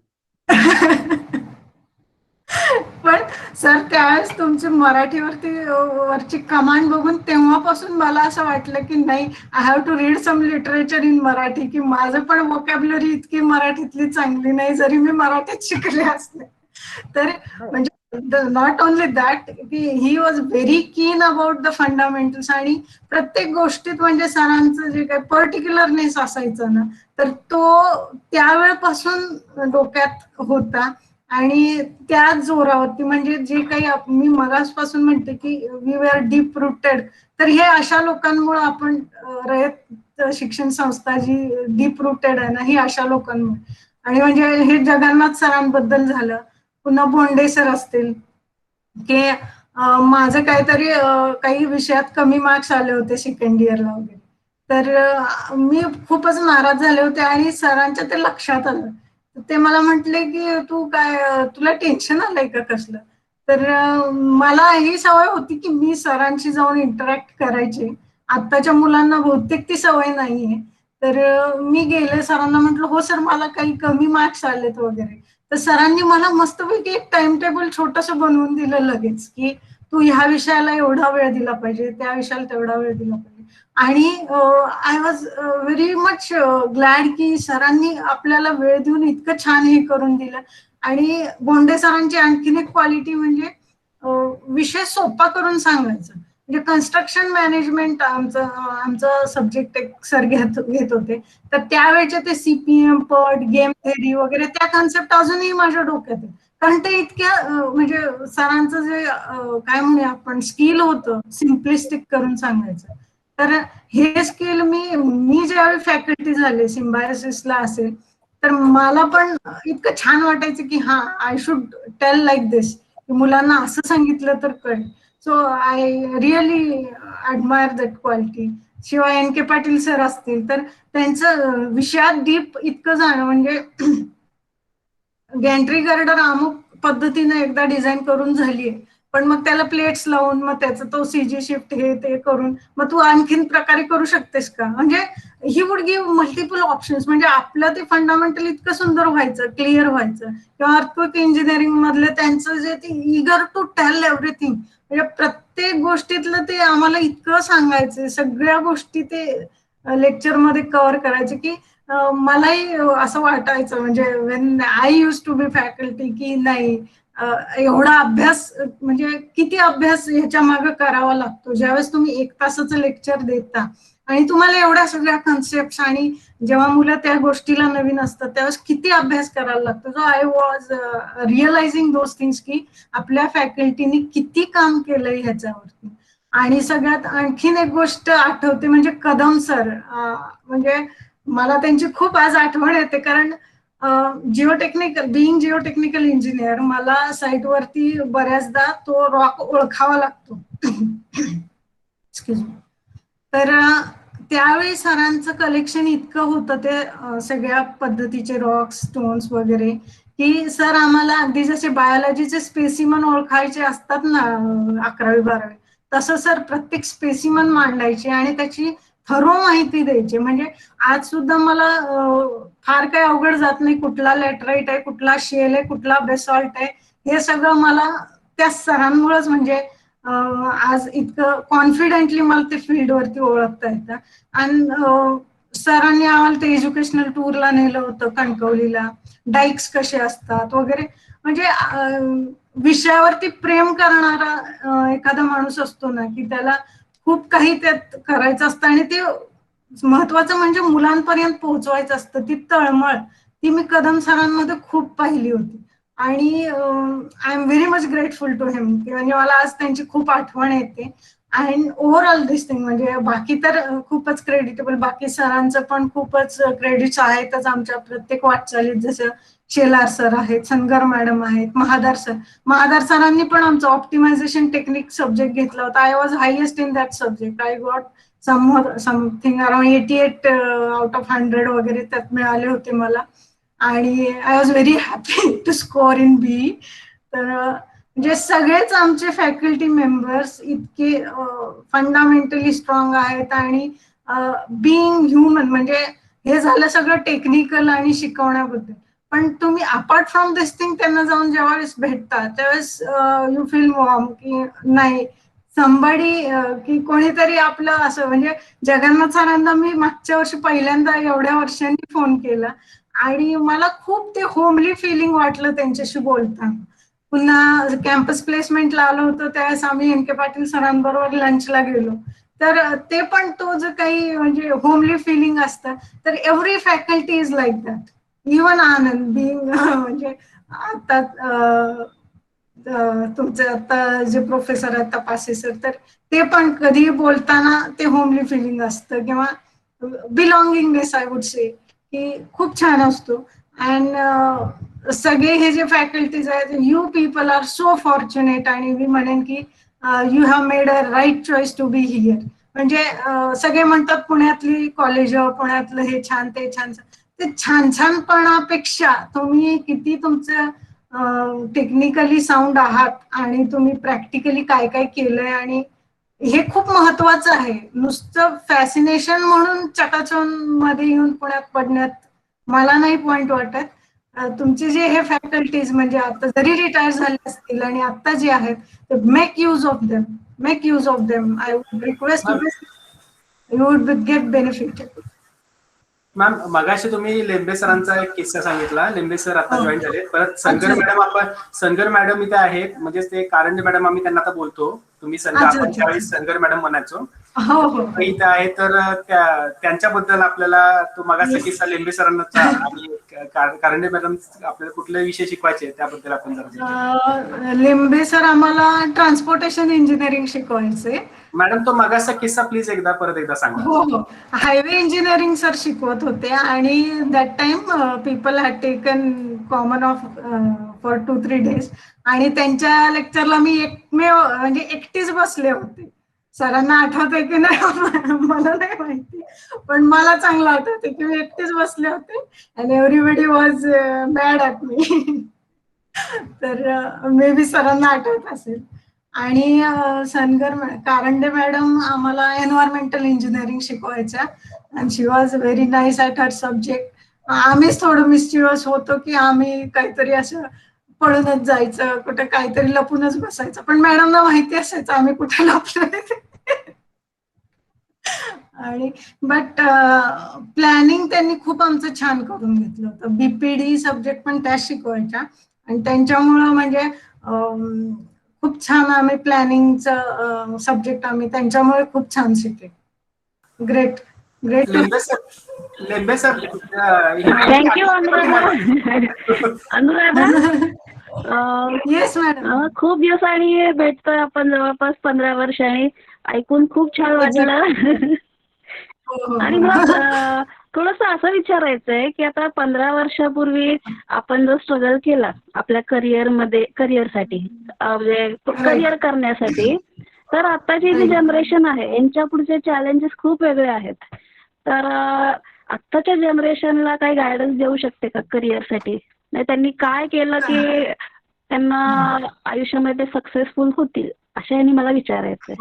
पण सर त्यावेळेस तुमची वरची कमांड बघून तेव्हापासून मला असं वाटलं की नाही, I have to read some literature in Marathi, की माझं पण वोकॅब्युलरी इतकी मराठीतली चांगली नाही जरी मी मराठीत शिकले असले. तर म्हणजे नॉट ओनली दॅट की ही वॉज व्हेरी कीन अबाउट द फंडामेंटल्स. आणि प्रत्येक गोष्टीत म्हणजे सरांचं जे काही पर्टिक्युलरनेस असायचं ना, तर तो त्यावेळेपासून डोक्यात होता. आणि त्याच जोरावरती म्हणजे जे काही मी मगासपासून म्हणते की वी आर डीप रुटेड, तर हे अशा लोकांमुळे आपण रयत शिक्षण संस्था जी डीप रुटेड आहे ना, ही अशा लोकांमुळे. आणि म्हणजे हे जगन्नाथ सरांबद्दल झालं, पुन्हा बोंडे सर असतील, की माझं काहीतरी काही विषयात कमी मार्क्स आले होते सेकंड इयरला वगैरे, तर मी खूपच नाराज झाले होते आणि सरांच्या ते लक्षात आलं. ते मला म्हटले की तू काय तुला टेन्शन आलंय का कसलं. तर मला ही सवय होती की मी सरांशी जाऊन इंटरॅक्ट करायचे. आत्ताच्या मुलांना बहुतेक ती सवय नाहीये. तर मी गेले सरांना म्हटलं हो सर मला काही कमी मार्क्स आलेत वगैरे. तर सरांनी मला मस्तपैकी एक टाइम टेबल छोटस बनवून दिलं लगेच, की तू ह्या विषयाला एवढा वेळ दिला पाहिजे, त्या विषयाला तेवढा वेळ दिला पाहिजे. आणि I was very much glad की सरांनी आपल्याला वेळ देऊन इतकं छान हे करून दिलं. आणि बोंडे सरांची आणखीन एक क्वालिटी म्हणजे विषय सोपा करून सांगायचं. म्हणजे कन्स्ट्रक्शन मॅनेजमेंट आमचं सब्जेक्ट एक सर घेत होते, तर त्यावेळेचे ते सीपीएम पट गेम थेरी वगैरे त्या कन्सेप्ट अजूनही माझ्या डोक्यात आहे. कारण ते इतक्या म्हणजे सरांचं जे काय म्हणूया आपण स्किल होतं सिम्प्लिस्टिक करून सांगायचं. तर हे स्किल मी ज्यावेळी फॅकल्टी झाले सिम्बायोसिसला असेल, तर मला पण इतकं छान वाटायचं की हा I should tell like this, की मुलांना असं सांगितलं तर कळेल. So I really admire that quality. शिवाय एन के पाटील सर असतील तर त्यांचं विषयात डीप इतकं जाणं म्हणजे गॅन्ट्री गर्डर अमुक पद्धतीने एकदा डिझाईन करून झालीये, पण मग त्याला प्लेट्स लावून मग त्याचं तो सीजी शिफ्ट हे ते करून मग तू आणखीन प्रकारे करू शकतेस का. म्हणजे he would give multiple options. म्हणजे आपलं ते फंडामेंटल इतकं सुंदर व्हायचं, क्लिअर व्हायचं. किंवा अर्थक्वेक इंजिनिअरिंग मधले त्यांचं जे ते इगर टू टेल एव्हरीथिंग, म्हणजे प्रत्येक गोष्टीतलं ते आम्हाला इतकं सांगायचं, सगळ्या गोष्टी ते लेक्चर मध्ये कव्हर करायचे की मलाही असं वाटायचं म्हणजे when I use to be faculty की नाही एवढा अभ्यास म्हणजे किती अभ्यास ह्याच्या मागे करावा लागतो. ज्यावेळेस तुम्ही 1 तासाचं लेक्चर देता आणि तुम्हाला एवढ्या सगळ्या कन्सेप्ट आणि जेव्हा मुलं त्या गोष्टीला नवीन असतात त्यावेळेस किती अभ्यास करायला लागतो. So I was realising those things की आपल्या फॅकल्टीनी किती काम केलंय ह्याच्यावरती. आणि सगळ्यात आणखीन एक गोष्ट आठवते म्हणजे कदम सर, म्हणजे मला त्यांची खूप आज आठवण येते. कारण जिओ टेक्निकल इंजिनियर मला साईटवरती बऱ्याचदा तो रॉक ओळखावा लागतो. Excuse me. तर त्यावेळी सरांचं कलेक्शन इतकं होतं ते सगळ्या पद्धतीचे रॉक्स स्टोन्स वगैरे, की सर आम्हाला अगदी जसे बायोलॉजीचे स्पेसिमन ओळखायचे असतात ना 11वी-12वी, तसं सर प्रत्येक स्पेसिमन मांडायचे आणि त्याची थरो माहिती द्यायची. म्हणजे आज सुद्धा मला फार काही अवघड जात नाही कुठला लॅटराईट आहे, कुठला शेल आहे, कुठला बेसॉल्ट आहे, हे सगळं मला त्या सरांमुळेच म्हणजे आज इतकं कॉन्फिडेंटली मला ते फील्डवरती ओळखता येतं. आणि सरांनी आम्हाला ते एज्युकेशनल टूरला नेलं होतं कणकवलीला, डाईक्स कसे असतात वगैरे. म्हणजे विषयावरती प्रेम करणारा एखादा माणूस असतो ना की त्याला खूप काही त्यात करायचं असतं आणि ते महत्वाचं म्हणजे मुलांपर्यंत पोहोचवायचं असतं. ती तळमळ ती मी कदम सरांमध्ये खूप पाहिली होती. आणि I am very much grateful to him, म्हणजे मला आज त्यांची खूप आठवण येते. अँड ओव्हरऑल दिस थिंग म्हणजे बाकी तर खूपच क्रेडिटेबल, बाकी सरांचं पण खूपच क्रेडिट्स आहेतच आमच्या प्रत्येक वाटचालीत. जसं शेलार सर आहेत, सनगर मॅडम आहेत, महादार सरांनी पण आमचं ऑप्टिमायझेशन टेक्निक सब्जेक्ट घेतला होता. I was highest in that subject. I got something around 88 out of 100 वगैरे त्यात मिळाले होते मला. आणि I was very happy to score in B. तर म्हणजे सगळेच आमचे फॅकल्टी मेंबर्स इतके फंडामेंटली स्ट्रॉंग आहेत. आणि बिईंग ह्युमन म्हणजे हे झालं सगळं टेक्निकल आणि शिकवण्याबद्दल, पण तुम्ही अपार्ट फ्रॉम दिस थिंग त्यांना जाऊन ज्यावेळेस भेटता त्यावेळेस यू फील वॉर्म की नाही संबडी, की कोणीतरी आपलं असं. म्हणजे जगन्नाथ सरांना मी मागच्या वर्षी पहिल्यांदा एवढ्या वर्षांनी फोन केला आणि मला खूप ते होमली फिलिंग वाटलं त्यांच्याशी बोलताना. पुन्हा कॅम्पस प्लेसमेंटला आलो होतो त्यावेळेस आम्ही एन के पाटील सरांबरोबर लंचला गेलो, तर ते पण तो जो काही म्हणजे होमली फिलिंग असतं. तर every faculty is like that. Even Anand being म्हणजे आता तुमचे आता जे प्रोफेसर आहेत तपासे सर, तर ते पण कधी बोलताना ते होमली फिलिंग असतं किंवा बिलॉंगिंगनेस आय वुड से की खूप छान असतो. अँड सगळे हे जे फॅकल्टीज आहेत, you people are so fortunate, आणि मी म्हणेन की you have made a right choice to be here. म्हणजे सगळे म्हणतात पुण्यातली कॉलेज, पुण्यातलं हे छान ते छान, ते छान छानपणापेक्षा तुम्ही किती तुमचं टेक्निकली साऊंड आहात आणि तुम्ही प्रॅक्टिकली काय काय केलंय, आणि हे खूप महत्वाचं आहे. नुसतं फॅसिनेशन म्हणून चकाचौंध मध्ये येऊन पुण्यात पडण्यात मला नाही पॉइंट वाटत. तुमचे जे हे फॅकल्टीज म्हणजे आता जरी रिटायर झाले असतील आणि आता जे आहेत, make use of them, make use of them. I would request you would get benefited. Ma'am, मगाशी तुम्ही लेंबे सरांचा एक किस्सा सांगितला. लेंबे सर आता हो. जॉईन झाले. परत संगर मॅडम इथे आहेत, म्हणजे ते कारंडे मॅडम आम्ही त्यांना आता बोलतो. तुम्ही आपण त्यावेळेस संगर मॅडम म्हणायचो. हो हो. इथे आहे, तर त्यांच्याबद्दल आपल्याला तो मगाचा किस्सा लेंबे सरांचा आणि कारंडे मॅडम आपल्याला कुठले विषय शिकवायचे त्याबद्दल आपण जरा. लिंबे सर आम्हाला ट्रान्सपोर्टेशन इंजिनिअरिंग शिकवायचे. मॅडम, तो मगाचा किस्सा प्लीज परत एकदा सांगा. हो हो. हायवे इंजिनिअरिंग सर शिकवत होते, आणि that time people had taken common off for 2-3 days, आणि त्यांच्या लेक्चरला मी एकमेव म्हणजे एकटीच बसले होते. सरांना आठवतंय की नाही मला नाही माहिती, पण मला चांगलं आठवतंय की मी एकटीच बसले होते आणि everybody was mad at me. तर मे बी सरांना आठवत असेल. आणि कारंडे मॅडम आम्हाला एन्व्हायरमेंटल इंजिनिअरिंग शिकवायच्या, आणि she was very nice at her subject. आम्हीच थोडं मिस्चिव्हस होतो की आम्ही काहीतरी असं पळूनच जायचं, कुठे काहीतरी लपूनच बसायचं, पण मॅडमला माहिती असायचं आम्ही कुठे लपलोय. आणि बट प्लॅनिंग त्यांनी खूप आमचं छान करून घेतलं होतं. बीपीडी सब्जेक्ट पण त्या शिकवायच्या, आणि त्यांच्यामुळं म्हणजे खूप छान आम्ही प्लॅनिंगचं सब्जेक्ट आम्ही त्यांच्यामुळे खूप छान शिकले. Great great. Lembe sir, thank you Anuradha. Yes madam. खूप दिवसांनी भेटतोय आपण, जवळपास 15 वर्षांनी. ऐकून खूप छान वाटलं. आणि मग थोडस असं विचारायचंय की आता 15 वर्षापूर्वी आपण जो स्ट्रगल केला आपल्या करिअरसाठी, म्हणजे करिअर करण्यासाठी, तर आताची जी जनरेशन आहे यांच्या पुढचे चॅलेंजेस खूप वेगळे आहेत. तर आत्ताच्या जनरेशनला काही गायडन्स देऊ शकते का करिअरसाठी? नाही त्यांनी काय केलं की त्यांना आयुष्यामध्ये सक्सेसफुल होतील, अशा यांनी मला विचारायचंय.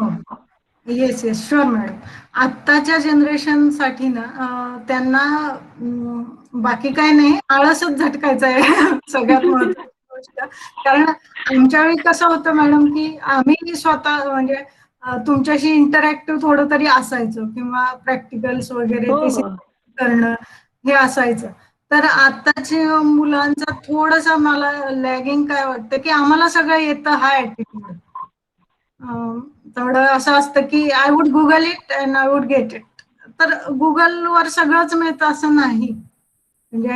Yes yes sure madam. आत्ताच्या जनरेशनसाठी ना त्यांना बाकी काय नाही, आळसच झटकायचं आहे सगळ्यात महत्त्वाची गोष्ट. कारण आमच्या वेळी कसं होतं मॅडम की आम्ही स्वतः म्हणजे तुमच्याशी इंटरॅक्टिव्ह थोडं तरी असायचं, किंवा प्रॅक्टिकल्स वगैरे ते करणं हे असायचं. तर आताच्या मुलांचा थोडंसं मला लॅगिंग काय वाटतं की आम्हाला सगळं येतं हा ॲटिट्यूड. थोडं असं असतं की I would Google it and I would get it. तर गुगलवर सगळंच मिळतं असं नाही. म्हणजे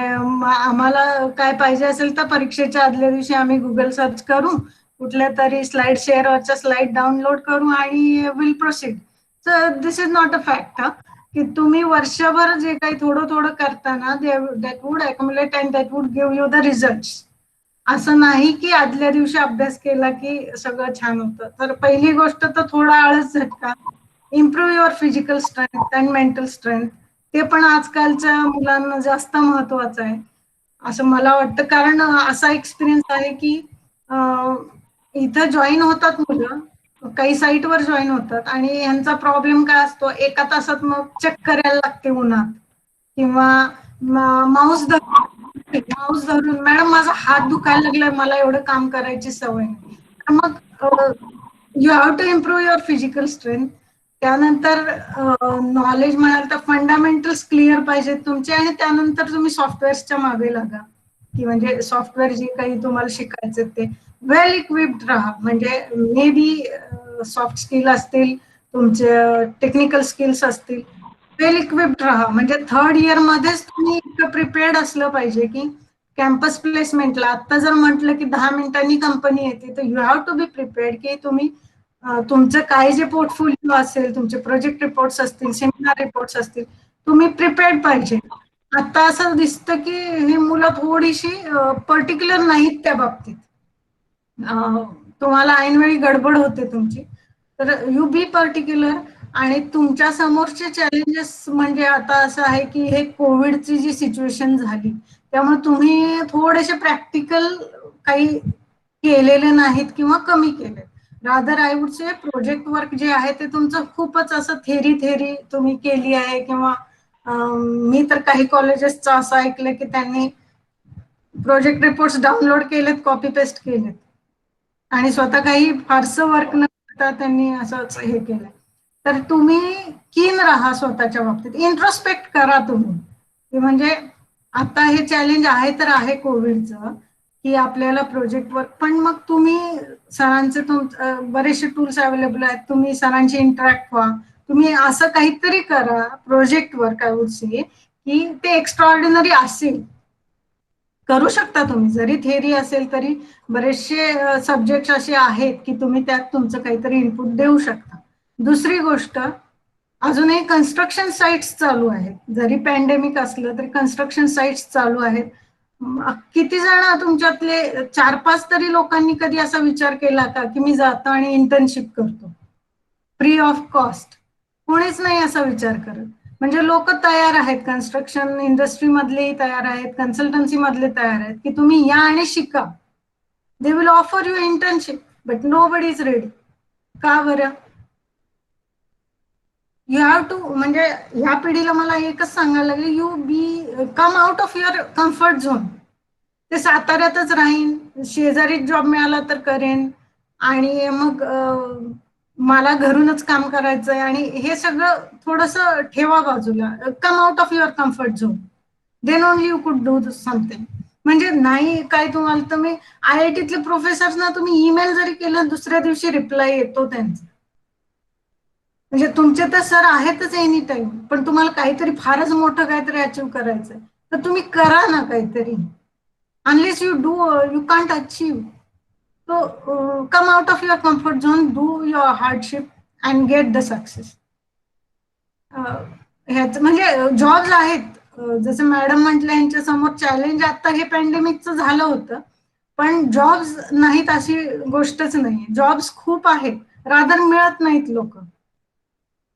आम्हाला काय पाहिजे असेल तर परीक्षेच्या आदल्या दिवशी आम्ही गुगल सर्च करू, कुठल्या तरी स्लाइड शेअरवरच्या स्लाइड डाउनलोड करू आणि विल प्रोसीड. तर दिस इज नॉट अ फॅक्ट की तुम्ही वर्षभर जे काही थोडं थोडं करताना that would accumulate and that would give you the results. असं नाही की आदल्या दिवशी अभ्यास केला की सगळं छान होतं. तर पहिली गोष्ट तर थोडा आळस झटका, improve your physical strength and mental strength. ते पण आजकालच्या मुलांना जास्त महत्वाचं आहे असं मला वाटतं. कारण असा एक्सपिरियन्स आहे की इथं जॉईन होतात मुलं, काही साईटवर जॉईन होतात, आणि यांचा प्रॉब्लेम काय असतो, एका तासात मग चेक करायला लागते उन्हात, किंवा माऊस धरून मॅडम माझा हात दुखायला लागलाय, मला एवढं काम करायची सवय नाही. तर मग you have to improve your physical strength. त्यानंतर नॉलेज म्हणाल तर फंडामेंटल्स क्लिअर पाहिजेत तुमचे, आणि त्यानंतर तुम्ही सॉफ्टवेअर्सच्या मागे लागा, की म्हणजे सॉफ्टवेअर जे काही तुम्हाला शिकायचं ते वेल इक्विप्ड राहा. म्हणजे मे बी सॉफ्ट स्किल असतील, तुमचे टेक्निकल स्किल्स असतील, वेल इक्विप्ड राहा. म्हणजे 3rd इयर मध्येच तुम्ही इतकं प्रिपेअर्ड असलं पाहिजे की कॅम्पस प्लेसमेंटला आता जर म्हटलं की 10 मिनिटांनी कंपनी येते, तर you have to be prepared की तुम्ही तुमचं काय जे पोर्टफोलिओ असेल, तुमचे प्रोजेक्ट रिपोर्ट्स असतील, सेमिनार रिपोर्ट्स असतील, तुम्ही प्रिपेअर्ड पाहिजे. आता असं दिसतं की ही मुलं थोडीशी पर्टिक्युलर नाहीत त्या बाबतीत. तुम्हाला ऐनवेळी गडबड होते तुमची, तर यू बी पर्टिक्युलर. आणि तुमच्या समोरचे चॅलेंजेस म्हणजे आता असं आहे की हे कोविडची जी सिच्युएशन झाली, त्यामुळे तुम्ही थोडेसे प्रॅक्टिकल काही केलेले नाहीत किंवा कमी केले. Rather I would say project work जे आहे ते तुमचं खूपच असं थेरी तुम्ही केली आहे. किंवा मी तर काही कॉलेजेसचं असं ऐकलं की त्यांनी प्रोजेक्ट रिपोर्ट्स डाउनलोड केलेत, कॉपी पेस्ट केलेत आणि स्वतः काही फारसं वर्क न करता त्यांनी असंच हे केलं. तर तुम्ही कीन राहा स्वतःच्या बाबतीत, इंट्रोस्पेक्ट करा तुम्ही की म्हणजे आता हे चॅलेंज आहे तर आहे कोविडचं की आपल्याला प्रोजेक्ट वर्क, पण मग तुम्ही सरांचे बरेचसे टूल्स अवेलेबल आहेत, तुम्ही सरांशी इंटरॅक्ट व्हा, तुम्ही असं काहीतरी करा project work I would say की ते एक्स्ट्राऑर्डिनरी असेल, करू शकता तुम्ही. जरी थेरी असेल तरी बरेचसे सब्जेक्ट असे आहेत की तुम्ही त्यात तुमचं काहीतरी इनपुट देऊ शकता. दुसरी गोष्ट, अजूनही कन्स्ट्रक्शन साइट्स चालू आहेत, जरी पॅन्डेमिक असलं तरी कन्स्ट्रक्शन साइट्स चालू आहेत. किती जण तुमच्यातले 4-5 तरी लोकांनी कधी असा विचार केला का की मी जातो आणि इंटर्नशिप करतो फ्री ऑफ कॉस्ट? कोणीच नाही असा विचार करत. म्हणजे लोक तयार आहेत, कन्स्ट्रक्शन इंडस्ट्री मधलेही तयार आहेत, कन्सल्टन्सी मधले तयार आहेत की तुम्ही या आणि शिका. They will offer you internship, but nobody is ready. का बरं? यू हॅव टू, म्हणजे ह्या पिढीला मला एकच सांगायला लागले, you become out of your comfort zone. ते साताऱ्यातच राहीन, शेजारीच जॉब मिळाला तर करेन आणि मग मला घरूनच काम करायचंय आणि हे सगळं थोडंसं ठेवा बाजूला. Come out of your comfort zone, then only you could do something. म्हणजे नाही काय तुम्हाला, तुम्ही IITतले प्रोफेसर्सना तुम्ही ईमेल जरी केलं दुसऱ्या दिवशी रिप्लाय येतो त्यांचा. म्हणजे तुमचे तर सर आहेतच एनी टाइम, पण तुम्हाला काहीतरी फारच मोठं काहीतरी अचीव करायचंय तर तुम्ही करा ना काहीतरी. Unless you do, you can't achieve. So come out of your comfort zone, do your hardship and get the success. म्हणजे जॉब्स आहेत, जसं मॅडम म्हटलं यांच्या समोर चॅलेंज आता हे पॅन्डेमिकचं झालं होतं, पण जॉब्स नाहीत अशी गोष्टच नाही. जॉब्स खूप आहेत, रादर मिळत नाहीत लोक.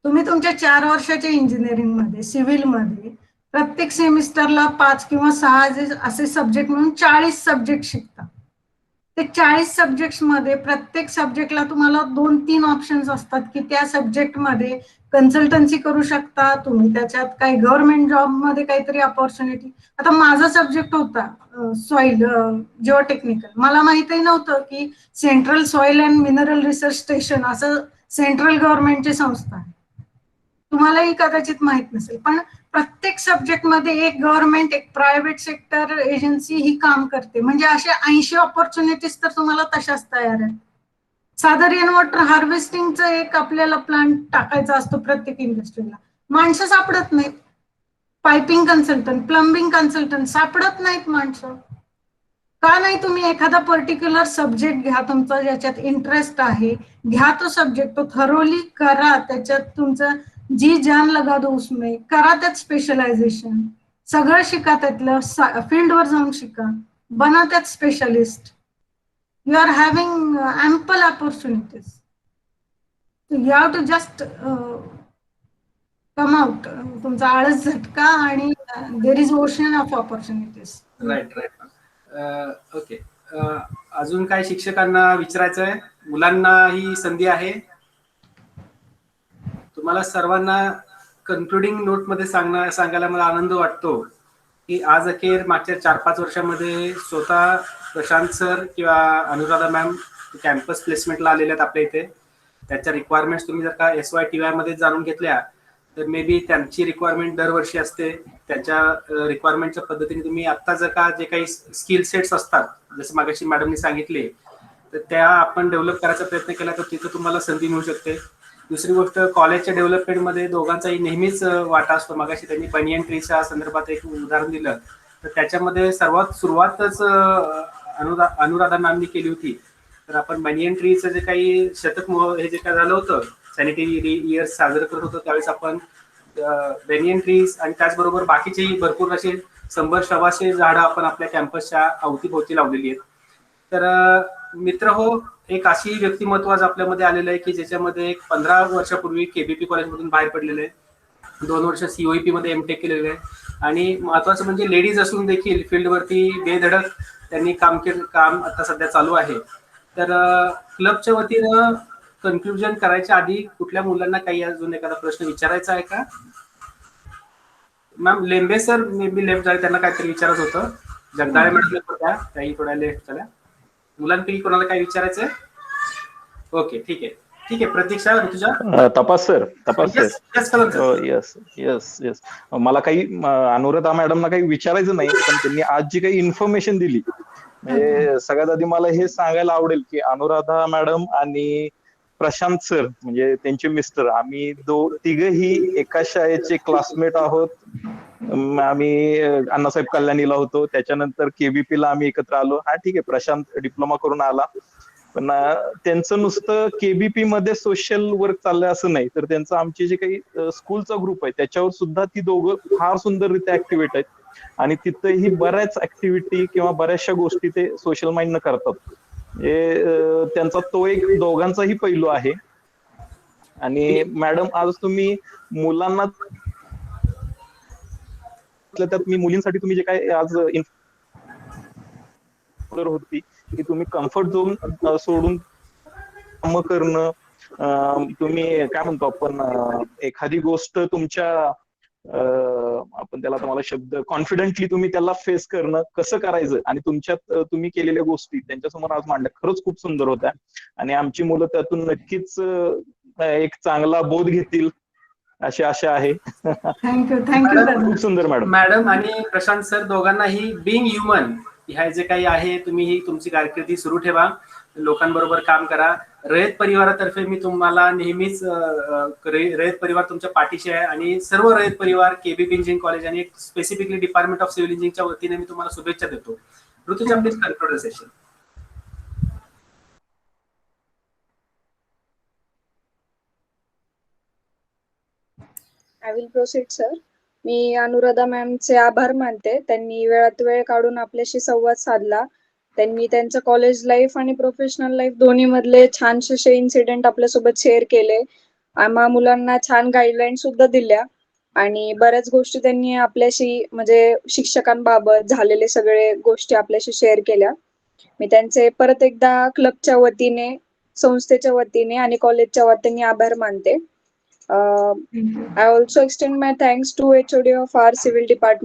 तुम्ही तुमच्या 4 वर्षाच्या इंजिनिअरिंग मध्ये, सिव्हिल मध्ये प्रत्येक सेमिस्टरला 5 किंवा 6 असे सब्जेक्ट म्हणून 40 सब्जेक्ट शिकता. ते 40 सब्जेक्ट मध्ये प्रत्येक सब्जेक्टला तुम्हाला 2-3 ऑप्शन्स असतात की त्या सब्जेक्ट मध्ये कन्सल्टन्सी करू शकता तुम्ही, त्याच्यात काही गव्हर्नमेंट जॉब मध्ये काहीतरी अपॉर्च्युनिटी. आता माझा सब्जेक्ट होता सॉइल जिओ टेक्निकल. मला माहितही नव्हतं की central soil and mineral research station असं सेंट्रल गव्हर्नमेंटची संस्था आहे, तुम्हालाही कदाचित माहित नसेल. पण प्रत्येक सब्जेक्ट मध्ये एक गव्हर्नमेंट, एक प्रायव्हेट सेक्टर एजन्सी ही काम करते. म्हणजे अशा 80 ऑपॉर्च्युनिटीज तर तुम्हाला तशाच तयार आहेत. साधं रेन वॉटर हार्वेस्टिंगचं एक आपल्याला प्लांट टाकायचा असतो प्रत्येक इंडस्ट्रीला, माणसं सापडत नाहीत. पायपिंग कन्सल्टंट, प्लंबिंग कन्सल्टंट सापडत नाहीत माणसं. का नाही? तुम्ही एखादा पर्टिक्युलर सब्जेक्ट घ्या, तुमचा ज्याच्यात इंटरेस्ट आहे, घ्या तो सब्जेक्ट, तो थरोली करा, त्याच्यात तुमचं जी जान लगा दो उसमें, करा त्यात स्पेशलायझेशन, सगळं शिका, त्यातलं फील्डवर जाऊन शिका, बना त्यात specialist. You are having ample opportunities. You have to just come out. तुमचा आळस झटका आणि there is ocean of opportunities. Right. Okay. अजून काय शिक्षकांना विचारायचं आहे? मुलांना ही संधी आहे. तुम्हाला सर्वांना कन्क्लुडिंग नोट मध्ये सांगायला मला आनंद वाटतो की आज अखेर मागच्या 4-5 वर्षामध्ये स्वतः प्रशांत सर किंवा अनुराधा मॅम कॅम्पस प्लेसमेंटला आलेल्या आहेत आपल्या इथे. त्याच्या रिक्वायरमेंट्स तुम्ही जर का SYTY मध्ये जाणून घेतल्या तर मे बी त्यांची रिक्वायरमेंट दरवर्षी असते. त्याच्या रिक्वायरमेंटच्या पद्धतीने तुम्ही आता जर का जे काही स्किल सेट्स असतात, जसं मागाशी मॅडमनी सांगितले, तर त्या आपण डेव्हलप करायचा प्रयत्न केला तर तिथं तुम्हाला संधी मिळू शकते. दुसरी गोष्ट, कॉलेजच्या डेव्हलपमेंटमध्ये दोघांचाही नेहमीच वाटा असतो. मागाशी त्यांनी बनियन ट्रीच्या संदर्भात एक उदाहरण दिलं तर त्याच्यामध्ये सर्वात सुरुवातच अनुराधा मॅमनी केली होती. तर आपण बनियन ट्रीचं जे काही शतक हे जे काय झालं होतं, सॅनिटरी इयर साजरं करत होतो, त्यावेळेस आपण बनियन ट्रीज आणि त्याचबरोबर बाकीचेही भरपूर असे 100-100 झाडं आपण आपल्या कॅम्पसच्या अवतीभोवती लावलेली आहेत. तर मित्र हो, एक अशी व्यक्तिमत्व आज आपल्यामध्ये आलेलं आहे की ज्याच्यामध्ये एक 15 वर्षापूर्वी केबीपी कॉलेजमधून बाहेर पडलेले आहे, 2 वर्ष सीओईपी मध्ये एमटेक केलेले आहे आणि महत्वाचं म्हणजे लेडीज असून देखील फील्डवरती बेधडक त्यांनी काम आता सध्या चालू आहे. तर क्लबच्या वतीनं कन्क्लुजन करायच्या आधी कुठल्या मुलांना काही अजून एखादा प्रश्न विचारायचा आहे का? Ma'am Lembe sir maybe left झाले, त्यांना काहीतरी विचारत होतं. जगदाळे म्हटलं होत्या त्याही थोड्या लेफ्ट झाल्या. मुलांपैकी कोणाला काही विचारायचंय? ओके, ठीक आहे. प्रतीक्षा, ऋतुजा. तपास सर. येस. मला काही अनुराधा मॅडमना काही विचारायचं नाही, पण त्यांनी आज जी काही इन्फॉर्मेशन दिली, म्हणजे सगळ्यात आधी मला हे सांगायला आवडेल की अनुराधा मॅडम आणि प्रशांत सर म्हणजे त्यांचे मिस्टर, आम्ही तिघही एका शाळेचे क्लासमेट आहोत. आम्ही अण्णासाहेब कल्याणीला होतो, त्याच्यानंतर केबीपीला आम्ही एकत्र आलो. हा ठीक आहे, प्रशांत डिप्लोमा करून आला, पण त्यांचं नुसतं केबीपी मध्ये सोशल वर्क चाललंय असं नाही, तर त्यांचं आमचे जे काही स्कूलचा ग्रुप आहे त्याच्यावर सुद्धा ती दोघं फार सुंदररित्या ऍक्टिव्हेट आहेत आणि तिथंही बऱ्याच ऍक्टिव्हिटी किंवा बऱ्याचशा गोष्टी ते सोशल माइंडनं करतात. त्यांचा तो एक दोघांचाही पैलू आहे. आणि मॅडम आज तुम्ही मुलांना त्यात मी मुलींसाठी तुम्ही जे काय आज होती की तुम्ही कम्फर्ट झोन सोडून काम करणं, तुम्ही काय म्हणतो आपण एखादी गोष्ट तुमच्या आपण त्याला तुम्हाला शब्द कॉन्फिडेंटली तुम्ही त्याला फेस करणं कसं करायचं आणि तुमच्यात तुम्ही केलेल्या गोष्टी त्यांच्यासमोर आज मांडल्या, खरंच खूप सुंदर होत्या आणि आमची मुलं त्यातून नक्कीच एक चांगला बोध घेतील अशी आशा आहे. थँक्यू. खूप सुंदर मॅडम आणि प्रशांत सर दोघांनाही बिंग ह्युमन ह्या जे काही आहे, तुम्ही ही तुमची कारकिर्दी सुरू ठेवा, लोकांबरोबर काम करा. रयत परिवारातर्फे मी तुम्हाला नेहमीच रयत परिवार तुमच्या पाठीशी आहे आणि सर्व रयत परिवार केबीपी इंजिनिअरिंग कॉलेज आणि स्पेसिफिकली डिपार्टमेंट ऑफ सिव्हिल इंजिनिअरिंगच्या वतीने मी तुम्हाला शुभेच्छा देतो. Rutuja, please conclude the session. I will proceed sir. मी अनुराधा मॅमचे आभार मानते. त्यांनी वेळात वेळ काढून आपल्याशी संवाद साधला. त्यांनी त्यांचं कॉलेज लाईफ आणि प्रोफेशनल लाईफ दोन्ही मधले छानसे इन्सिडेंट आपल्यासोबत शेअर केले. आम्हा मुलांना छान गाईडलाईन सुद्धा दिल्या आणि बऱ्याच गोष्टी त्यांनी आपल्याशी म्हणजे शिक्षकांबाबत झालेले सगळे गोष्टी आपल्याशी शेअर केल्या. मी त्यांचे परत एकदा क्लबच्या वतीने, संस्थेच्या वतीने आणि कॉलेजच्या वतीने आभार मानते. I also extend my thanks to HOD of our civil department